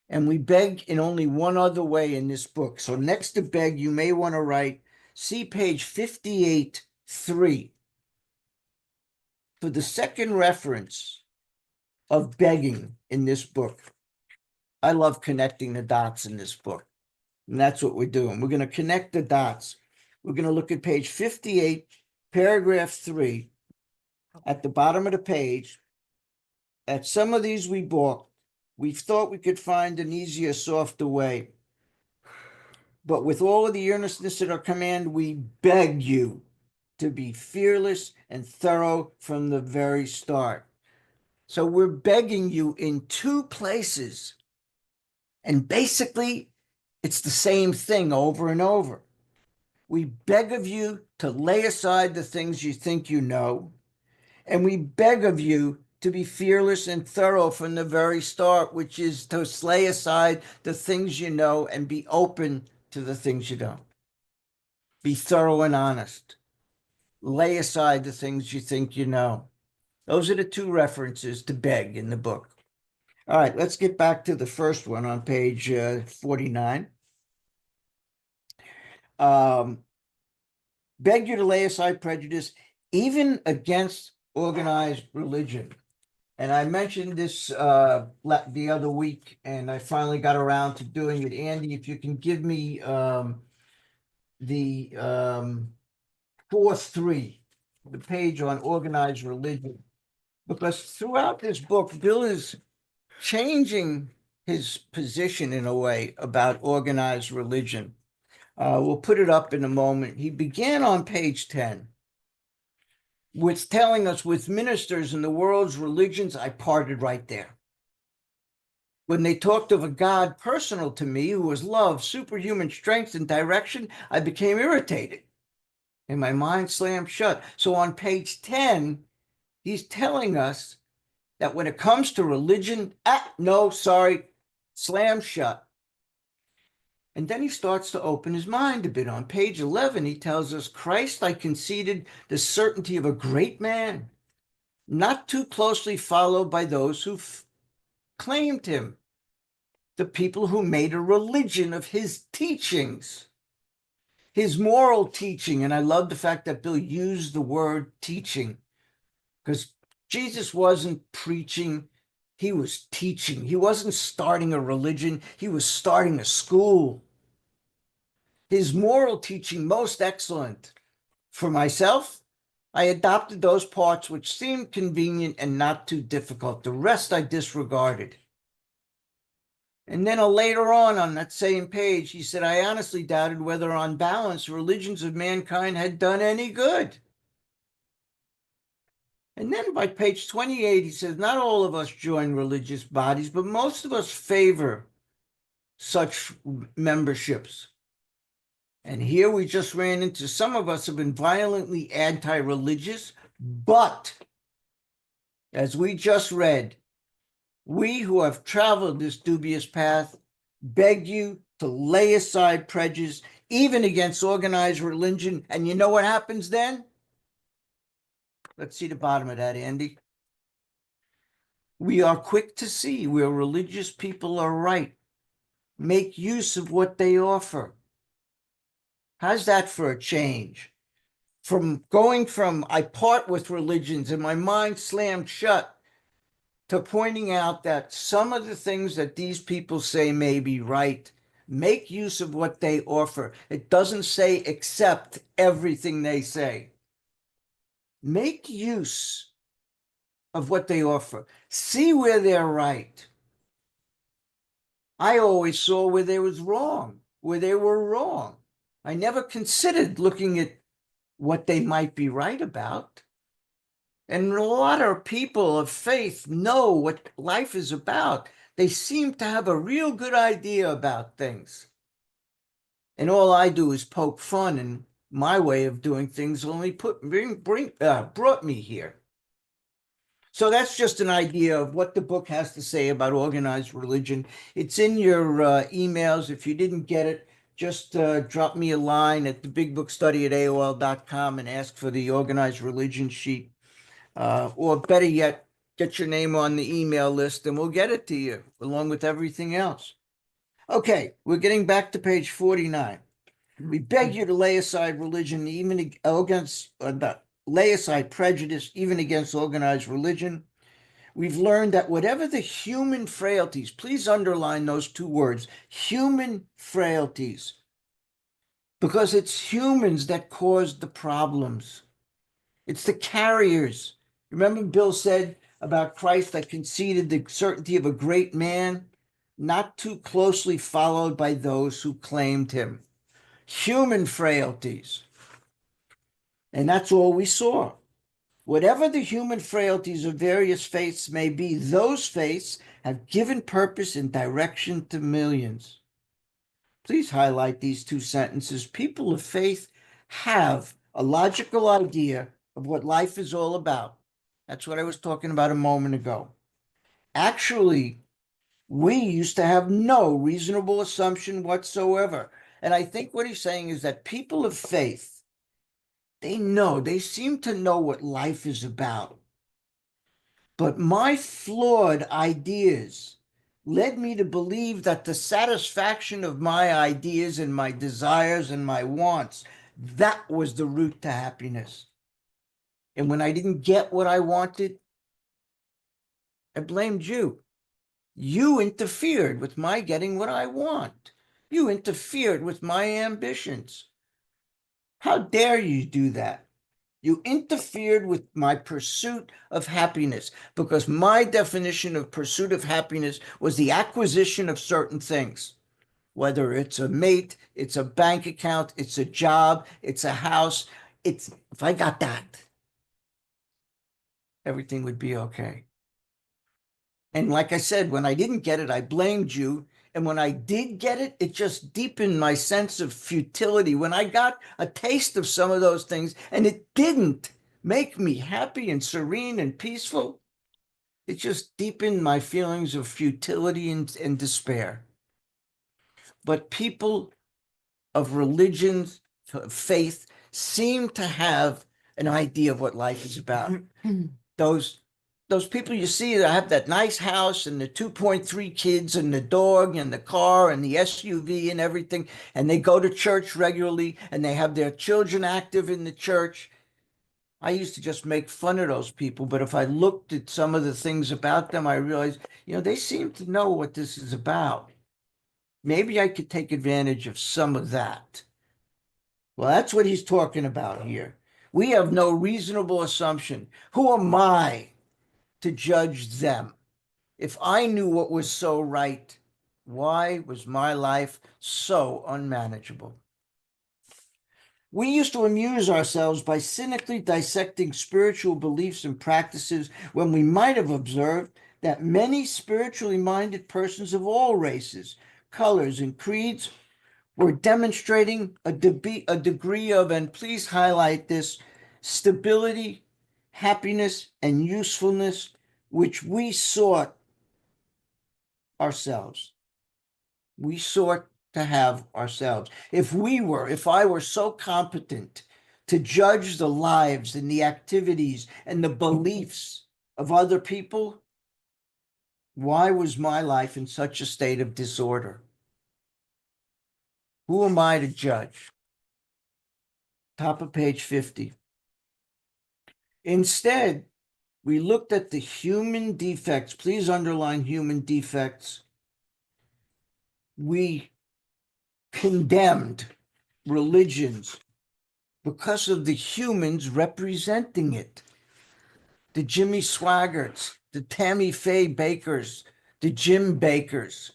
And we beg in only one other way in this book. So next to beg, you may want to write, see page 58-3 for the second reference of begging in this book. I love connecting the dots in this book. And that's what we're doing. We're going to connect the dots. We're going to look at page 58, paragraph 3, at the bottom of the page. At some of these we balked. We thought we could find an easier, softer way. But with all of the earnestness at our command, we beg you to be fearless and thorough from the very start. So we're begging you in two places. And basically, it's the same thing over and over. We beg of you to lay aside the things you think you know, and we beg of you to be fearless and thorough from the very start, which is to lay aside the things you know and be open to the things you don't. Be thorough and honest. Lay aside the things you think you know. Those are the two references to beg in the book. All right, let's get back to the first one on page 49. Beg you to lay aside prejudice, even against organized religion. And I mentioned this the other week, and I finally got around to doing it. Andy, if you can give me the 4-3, the page on organized religion, because throughout this book, Bill is changing his position in a way about organized religion. We'll put it up in a moment. He began on page 10 with telling us, with ministers in the world's religions, I parted right there. When they talked of a God personal to me who was love, superhuman strength, and direction, I became irritated and my mind slammed shut. So on page 10, he's telling us that when it comes to religion, slam shut. And then he starts to open his mind a bit. On page 11, he tells us, Christ, I conceded the certainty of a great man, not too closely followed by those who claimed him, the people who made a religion of his teachings, his moral teaching. And I love the fact that Bill used the word teaching, because Jesus wasn't preaching, he was teaching. He wasn't starting a religion, he was starting a school. His moral teaching, most excellent. For myself, I adopted those parts which seemed convenient and not too difficult. The rest I disregarded. And then later on that same page, he said, I honestly doubted whether on balance religions of mankind had done any good. And then by page 28, he says, not all of us join religious bodies, but most of us favor such memberships. And here we just ran into, some of us have been violently anti-religious, but as we just read, we who have traveled this dubious path beg you to lay aside prejudice, even against organized religion. And you know what happens then? Let's see the bottom of that, Andy. We are quick to see where religious people are right. Make use of what they offer. How's that for a change? From going from I part with religions and my mind slammed shut to pointing out that some of the things that these people say may be right. Make use of what they offer. It doesn't say accept everything they say. Make use of what they offer. See where they're right. I always saw where they was wrong, where they were wrong. I never considered looking at what they might be right about. And a lot of people of faith know what life is about. They seem to have a real good idea about things. And all I do is poke fun, and my way of doing things only brought me here. So that's just an idea of what the book has to say about organized religion. It's in your emails. If you didn't get it, just drop me a line at thebigbookstudy@aol.com and ask for the organized religion sheet. Or better yet, get your name on the email list and we'll get it to you along with everything else. Okay, we're getting back to page 49. We beg you to lay aside religion, even against lay aside prejudice, even against organized religion. We've learned that whatever the human frailties, please underline those two words, human frailties, because it's humans that caused the problems. It's the carriers. Remember Bill said about Christ that conceded the certainty of a great man, not too closely followed by those who claimed him. Human frailties. And that's all we saw. Whatever the human frailties of various faiths may be, those faiths have given purpose and direction to millions. Please highlight these two sentences. People of faith have a logical idea of what life is all about. That's what I was talking about a moment ago. Actually, we used to have no reasonable assumption whatsoever. And I think what he's saying is that people of faith, they seem to know what life is about. But my flawed ideas led me to believe that the satisfaction of my ideas and my desires and my wants, that was the route to happiness. And when I didn't get what I wanted, I blamed you. You interfered with my getting what I want. You interfered with my ambitions. How dare you do that? You interfered with my pursuit of happiness because my definition of pursuit of happiness was the acquisition of certain things, whether it's a mate, it's a bank account, it's a job, it's a house. If I got that, everything would be okay. And like I said, when I didn't get it, I blamed you. And when I did get it, it just deepened my sense of futility. When I got a taste of some of those things and it didn't make me happy and serene and peaceful, it just deepened my feelings of futility and despair. But people of religions, of faith, seem to have an idea of what life is about. Those people you see that have that nice house and the 2.3 kids and the dog and the car and the SUV and everything, and they go to church regularly and they have their children active in the church. I used to just make fun of those people, but if I looked at some of the things about them, I realized, they seem to know what this is about. Maybe I could take advantage of some of that. Well, that's what he's talking about here. We have no reasonable assumption. Who am I to judge them? If I knew what was so right, why was my life so unmanageable? We used to amuse ourselves by cynically dissecting spiritual beliefs and practices when we might have observed that many spiritually minded persons of all races, colors, and creeds were demonstrating a degree of, and please highlight this, stability, happiness, and usefulness, which we sought ourselves. We sought to have ourselves. If I were so competent to judge the lives and the activities and the beliefs of other people, why was my life in such a state of disorder? Who am I to judge? Top of page 50. Instead, we looked at the human defects. Please underline human defects. We condemned religions because of the humans representing it. The Jimmy Swaggarts, the Tammy Faye Bakers, the Jim Bakers.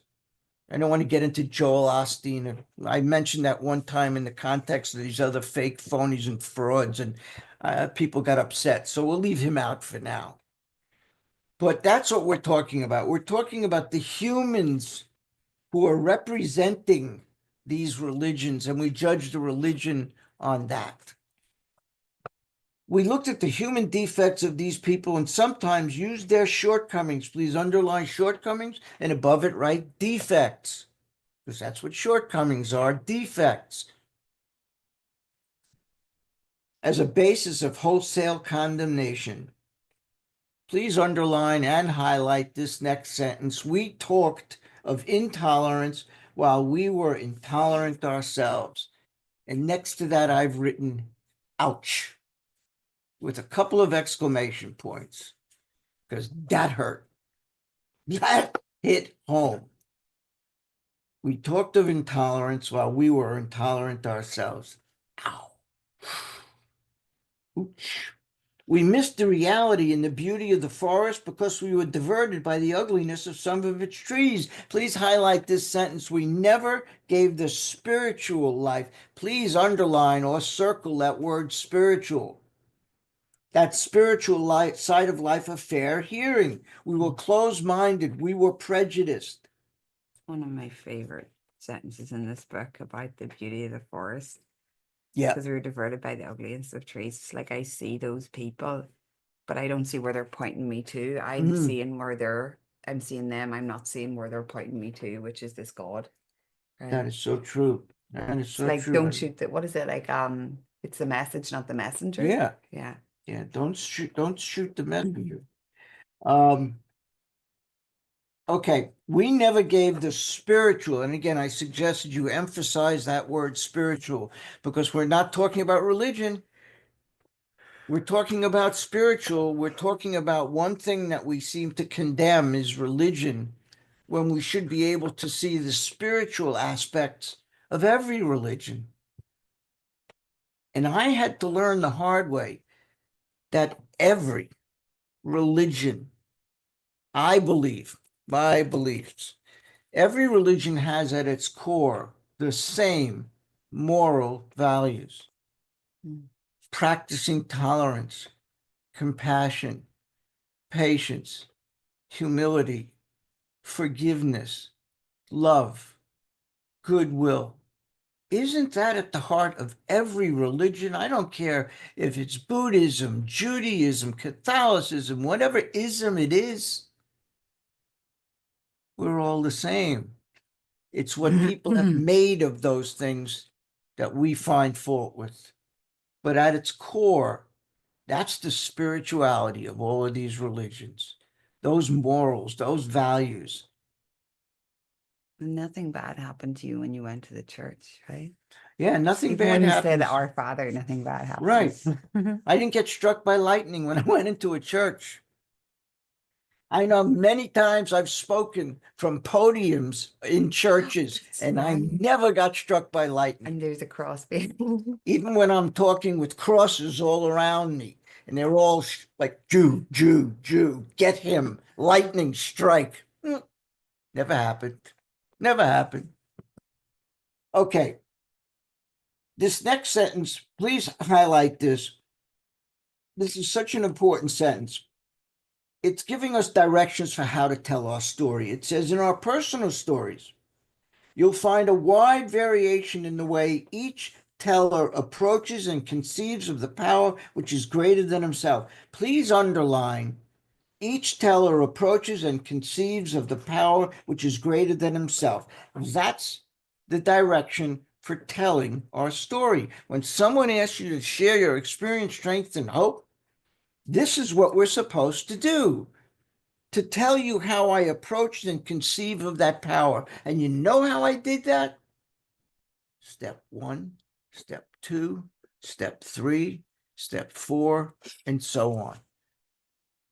I don't want to get into Joel Osteen. I mentioned that one time in the context of these other fake phonies and frauds, and people got upset. So we'll leave him out for now. But that's what we're talking about. We're talking about the humans who are representing these religions, and we judge the religion on that. We looked at the human defects of these people and sometimes used their shortcomings. Please underline shortcomings and above it write defects, because that's what shortcomings are, defects, as a basis of wholesale condemnation. Please underline and highlight this next sentence. We talked of intolerance while we were intolerant ourselves. And next to that, I've written, ouch, with a couple of exclamation points, because that hurt. That hit home. We talked of intolerance while we were intolerant ourselves. Ow. Ouch. We missed the reality and the beauty of the forest because we were diverted by the ugliness of some of its trees. Please highlight this sentence. We never gave the spiritual life. Please underline or circle that word spiritual. That spiritual light side of life of fair hearing. We were closed-minded. We were prejudiced. One of my favorite sentences in this book about the beauty of the forest. Yeah, Because we were diverted by the ugliness of trees. It's like I see those people, but I don't see where they're pointing me to. I'm Mhm. seeing I'm seeing them. I'm not seeing where they're pointing me to, which is this God. Right? that is so true. That is It's so like true. don't shoot the, what is it like? It's the message, not the messenger. Yeah, Yeah. yeah. Don't shoot the messenger. Okay, we never gave the spiritual, and again, I suggested you emphasize that word spiritual because we're not talking about religion. We're talking about spiritual. We're talking about one thing that we seem to condemn is religion, when we should be able to see the spiritual aspects of every religion. And I had to learn the hard way that every religion, I believe, my beliefs, every religion has at its core the same moral values. Mm. Practicing tolerance, compassion, patience, humility, forgiveness, love, goodwill. Isn't that at the heart of every religion? I don't care if it's Buddhism, Judaism, Catholicism, whatever ism it is. We're all the same. It's what people have made of those things that we find fault with. But at its core, that's the spirituality of all of these religions, those morals, those values. Nothing bad happened to you when you went to the church, right? Yeah, nothing Even bad when you happens. said Our Father, nothing bad happens. Right. I didn't get struck by lightning when I went into a church. I know many times I've spoken from podiums in churches, That's and I right. never got struck by lightning. And there's a cross behind. Even when I'm talking with crosses all around me, and they're all like, Jew, Jew, Jew, get him, lightning strike. Never happened. Never happened. Okay. This next sentence, please highlight this. This is such an important sentence. It's giving us directions for how to tell our story. It says, in our personal stories, you'll find a wide variation in the way each teller approaches and conceives of the power which is greater than himself. Please underline, each teller approaches and conceives of the power which is greater than himself. That's the direction for telling our story. When someone asks you to share your experience, strength, and hope, this is what we're supposed to do. To tell you how I approached and conceived of that power. And you know how I did that? Step 1, step 2, step 3, step 4, and so on.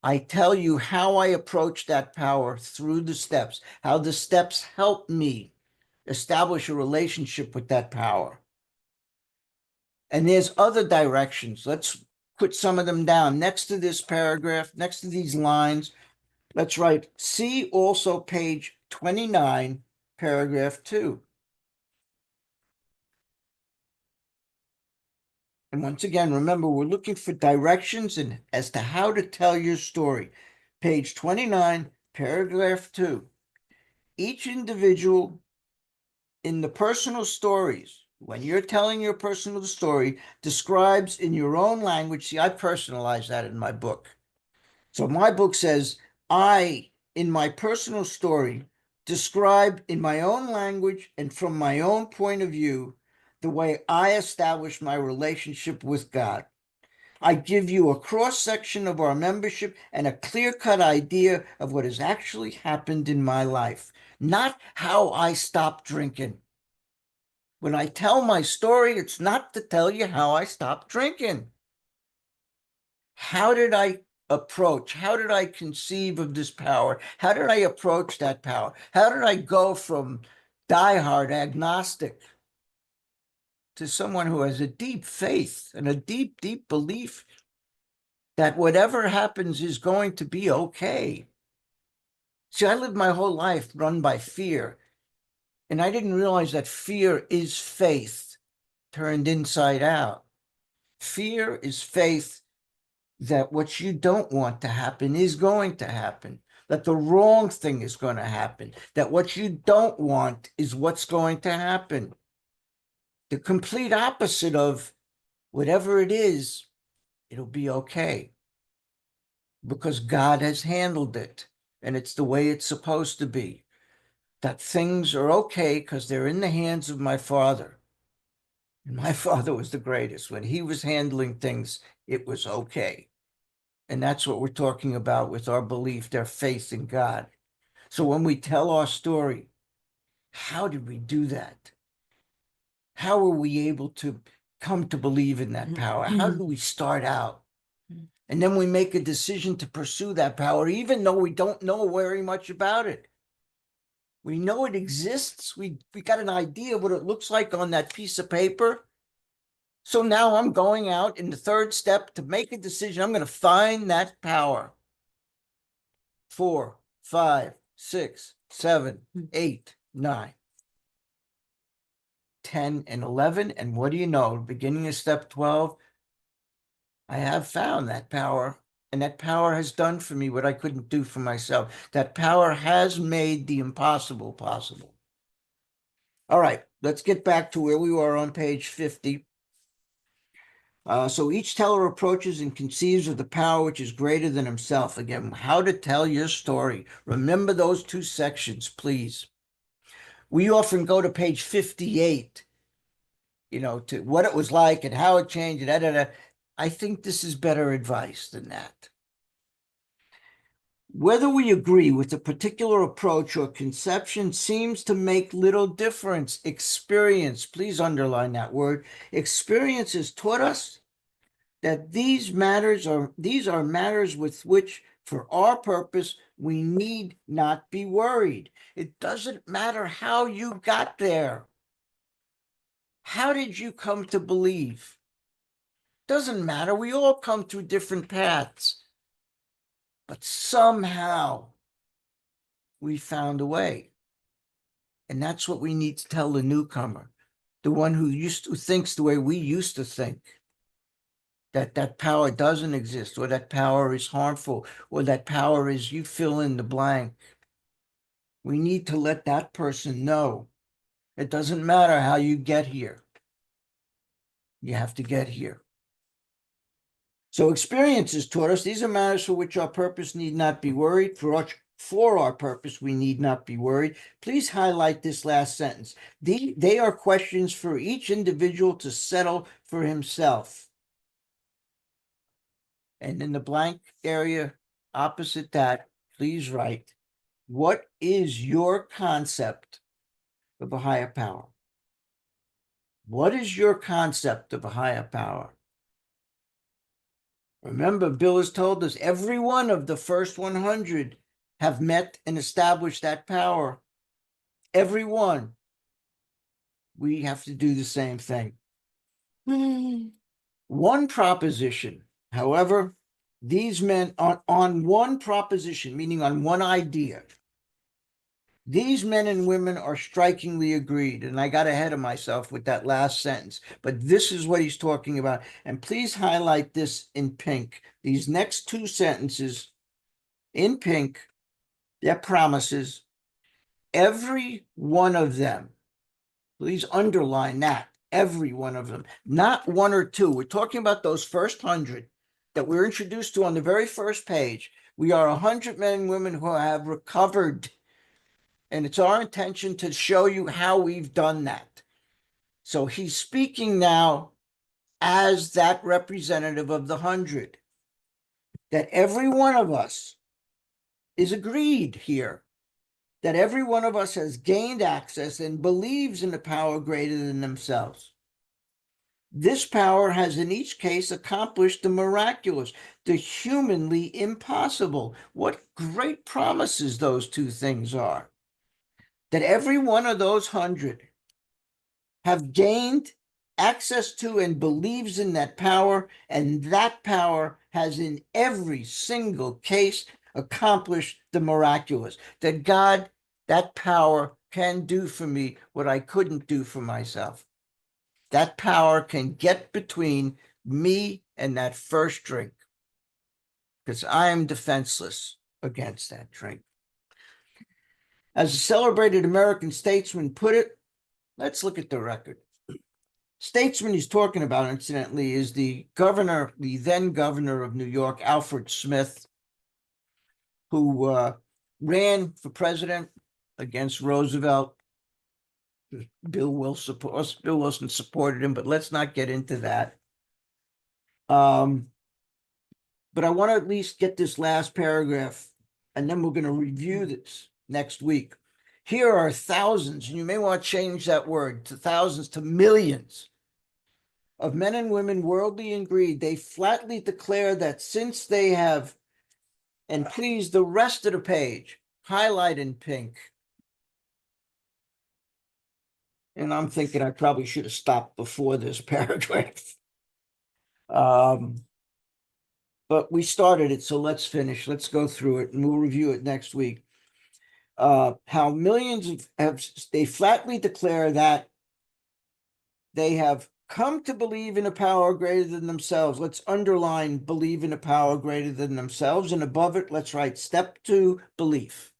I tell you how I approached that power through the steps, how the steps help me establish a relationship with that power. And there's other directions. Let's put some of them down. Next to this paragraph, next to these lines, let's write, see also page 29, paragraph 2. And once again, remember, we're looking for directions as to how to tell your story. Page 29, paragraph 2. Each individual in the personal stories when you're telling your personal story, describes in your own language. See, I personalize that in my book. So my book says, I, in my personal story, describe in my own language and from my own point of view the way I establish my relationship with God. I give you a cross-section of our membership and a clear-cut idea of what has actually happened in my life, not how I stopped drinking. When I tell my story, it's not to tell you how I stopped drinking. How did I approach? How did I conceive of this power? How did I approach that power? How did I go from diehard agnostic to someone who has a deep faith and a deep, deep belief that whatever happens is going to be okay? See, I lived my whole life run by fear, and I didn't realize that fear is faith turned inside out. Fear is faith that what you don't want to happen is going to happen, that the wrong thing is going to happen, that what you don't want is what's going to happen. The complete opposite of whatever it is, it'll be okay because God has handled it and it's the way it's supposed to be. That things are okay because they're in the hands of my Father. And my Father was the greatest. When he was handling things, it was okay. And that's what we're talking about with our belief, their faith in God. So when we tell our story, how did we do that? How were we able to come to believe in that power? How do we start out? And then we make a decision to pursue that power, even though we don't know very much about it. We know it exists. We got an idea of what it looks like on that piece of paper. So now I'm going out in the third step to make a decision. I'm going to find that power. 4, 5, 6, 7, 8, 9, 10, and 11. And what do you know? Beginning of step 12, I have found that power. And that power has done for me what I couldn't do for myself. That power has made the impossible possible. All right, let's get back to where we were on page 50. So each teller approaches and conceives of the power which is greater than himself. Again, how to tell your story. Remember those two sections, please. We often go to page 58, to what it was like and how it changed. I think this is better advice than that. Whether we agree with a particular approach or conception seems to make little difference. Experience, please underline that word. Experience has taught us that these are matters with which, for our purpose, we need not be worried. It doesn't matter how you got there. How did you come to believe? Doesn't matter. We all come through different paths. But somehow we found a way. And that's what we need to tell the newcomer, the one who thinks the way we used to think. That power doesn't exist, or that power is harmful, or that power is, you fill in the blank. We need to let that person know it doesn't matter how you get here. You have to get here. So experiences taught us these are matters for which our purpose need not be worried. For our purpose, we need not be worried. Please highlight this last sentence. They are questions for each individual to settle for himself. And in the blank area opposite that, please write, what is your concept of a higher power? What is your concept of a higher power? Remember, Bill has told us every one of the first 100 have met and established that power. Every one. We have to do the same thing. One proposition, however, these men on one proposition, meaning on one idea, these men and women are strikingly agreed. And I got ahead of myself with that last sentence, but this is what he's talking about. And please highlight this in pink. These next two sentences in pink, they're promises. Every one of them, please underline that. Every one of them, not one or two. We're talking about those first 100 that we're introduced to on the very first page. We are 100 men and women who have recovered. And it's our intention to show you how we've done that. So he's speaking now as that representative of the 100, that every one of us is agreed here, that every one of us has gained access and believes in a power greater than themselves. This power has in each case accomplished the miraculous, the humanly impossible. What great promises those two things are. That every one of those 100 have gained access to and believes in that power, and that power has in every single case accomplished the miraculous. That God, that power can do for me what I couldn't do for myself. That power can get between me and that first drink, because I am defenseless against that drink. As a celebrated American statesman put it, let's look at the record. Statesman he's talking about, incidentally, is the then governor of New York, Alfred Smith, who ran for president against Roosevelt. Bill Wilson supported him, but let's not get into that. But I want to at least get this last paragraph, and then we're going to review this next week. Here are thousands, and you may want to change that word to thousands, to millions of men and women worldly in greed. They flatly declare that since they have, and please, the rest of the page, highlight in pink. And I'm thinking I probably should have stopped before this paragraph. But we started it, so let's finish. Let's go through it, and we'll review it next week. How millions they flatly declare that they have come to believe in a power greater than themselves. Let's underline believe in a power greater than themselves, and above it, let's write step 2, belief.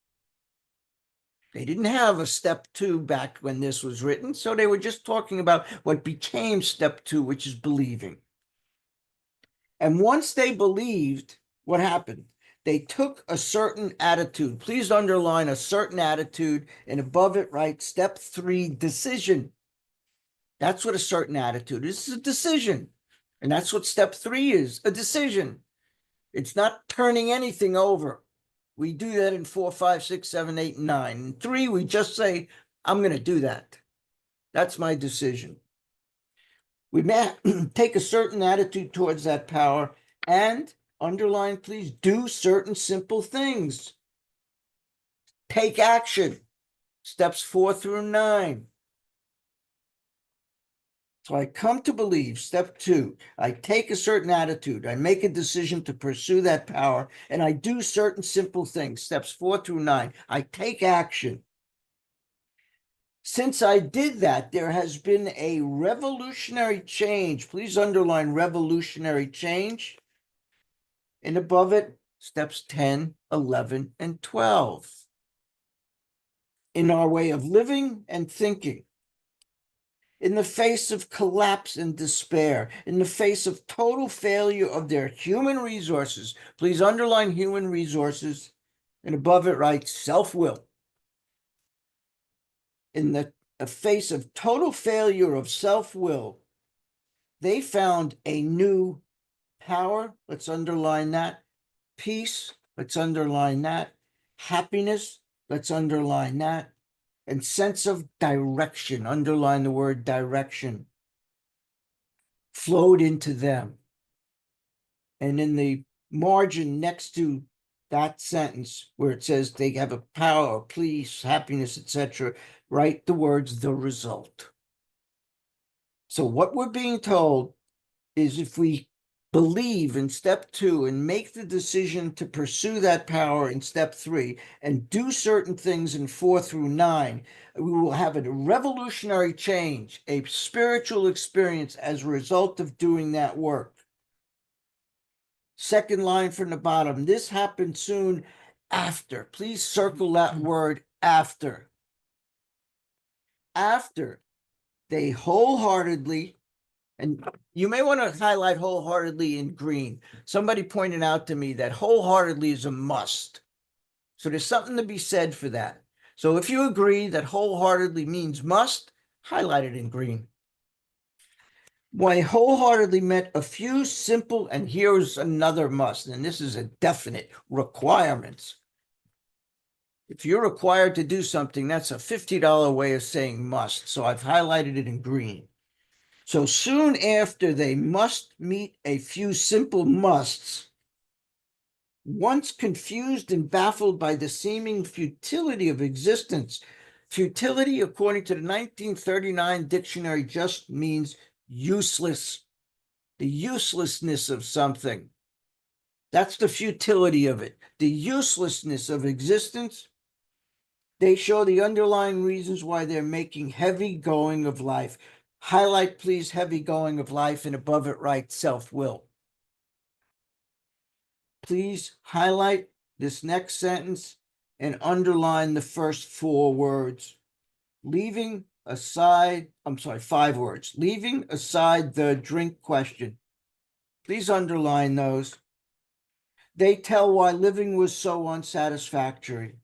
They didn't have a step 2 back when this was written, so they were just talking about what became step 2, which is believing. And once they believed, what happened? They took a certain attitude. Please underline a certain attitude, and above it, write step 3, decision. That's what a certain attitude is. It's a decision. And that's what step 3 is, a decision. It's not turning anything over. We do that in 4, 5, 6, 7, 8, and 9. In 3, we just say, I'm going to do that. That's my decision. We may take a certain attitude towards that power and, underline please, do certain simple things. Take action. Steps 4 through 9. So I come to believe, step 2, I take a certain attitude, I make a decision to pursue that power, and I do certain simple things, steps 4 through 9. I take action. Since I did that, there has been a revolutionary change. Please underline revolutionary change. And above it, steps 10, 11, and 12. In our way of living and thinking. In the face of collapse and despair, in the face of total failure of their human resources, please underline human resources, and above it write self-will. In the face of total failure of self-will, they found a new power, let's underline that, peace, let's underline that, happiness, let's underline that, and sense of direction, underline the word direction, flowed into them. And in the margin next to that sentence where it says they have a power, peace, happiness, etc., write the words, the result. So what we're being told is if we believe in step 2 and make the decision to pursue that power in step 3 and do certain things in 4 through 9, we will have a revolutionary change, a spiritual experience as a result of doing that work. Second line from the bottom, this happened soon after. Please circle that word after. After they wholeheartedly, and you may want to highlight wholeheartedly in green. Somebody pointed out to me that wholeheartedly is a must. So there's something to be said for that. So if you agree that wholeheartedly means must, highlight it in green. Why wholeheartedly meant a few simple, and here's another must, and this is a definite requirements. If you're required to do something, that's a $50 way of saying must. So I've highlighted it in green. So soon after they must meet a few simple musts, once confused and baffled by the seeming futility of existence. Futility, according to the 1939 dictionary, just means useless, the uselessness of something. That's the futility of it, the uselessness of existence. They show the underlying reasons why they're making heavy going of life. Highlight, please, heavy going of life, and above it write self-will. Please highlight this next sentence and underline the first 4 words. Leaving aside, 5 words. Leaving aside the drink question. Please underline those. They tell why living was so unsatisfactory.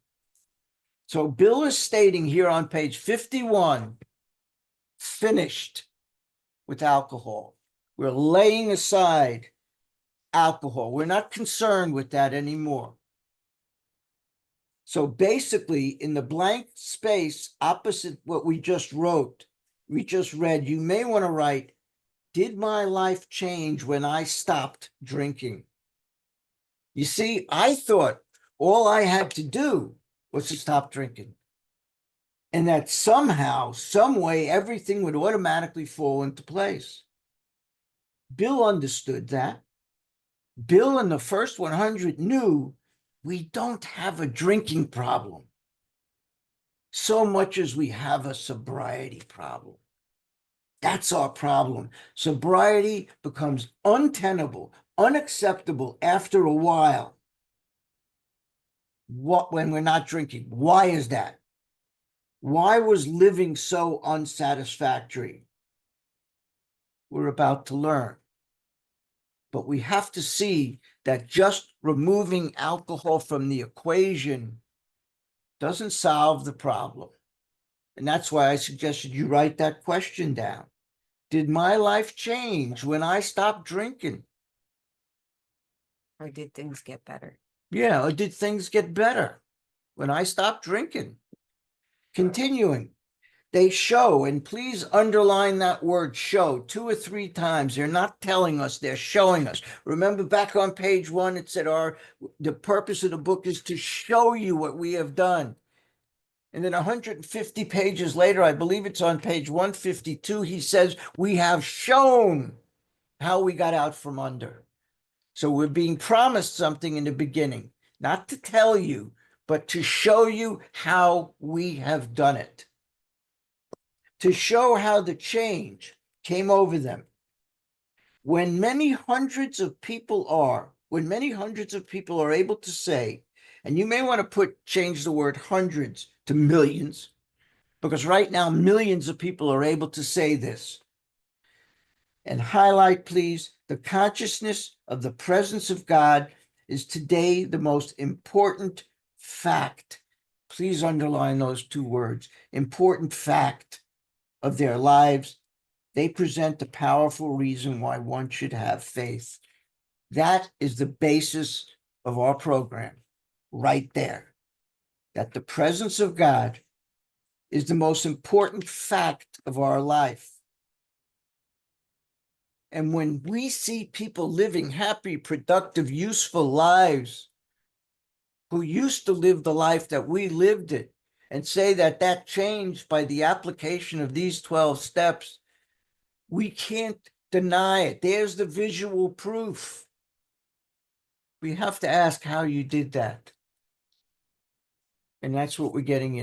So Bill is stating here on page 51, finished with alcohol. We're laying aside alcohol. We're not concerned with that anymore. So basically, in the blank space opposite what we just wrote, we just read, you may want to write, did my life change when I stopped drinking? You see, I thought all I had to do was to stop drinking. And that somehow, some way, everything would automatically fall into place. Bill understood that. Bill in the first 100 knew we don't have a drinking problem so much as we have a sobriety problem. That's our problem. Sobriety becomes untenable, unacceptable after a while. When we're not drinking. Why is that? Why was living so unsatisfactory? We're about to learn. But we have to see that just removing alcohol from the equation doesn't solve the problem. And that's why I suggested you write that question down. Did my life change when I stopped drinking? Or did things get better? Yeah, or did things get better when I stopped drinking? Continuing, they show, and please underline that word show 2 or 3 times. They're not telling us, they're showing us. Remember back on page 1, it said the purpose of the book is to show you what we have done. And then 150 pages later, I believe it's on page 152, he says, we have shown how we got out from under. So we're being promised something in the beginning, not to tell you, but to show you how we have done it. To show how the change came over them. When many hundreds of people are able to say, and you may want to change the word hundreds to millions, because right now millions of people are able to say this. And highlight, please, the consciousness of the presence of God is today the most important fact. Please underline those 2 words, important fact of their lives. They present a powerful reason why one should have faith. That is the basis of our program, right there. That the presence of God is the most important fact of our life. And when we see people living happy, productive, useful lives, who used to live the life that we lived it, and say that that changed by the application of these 12 steps, we can't deny it. There's the visual proof. We have to ask how you did that. And that's what we're getting into.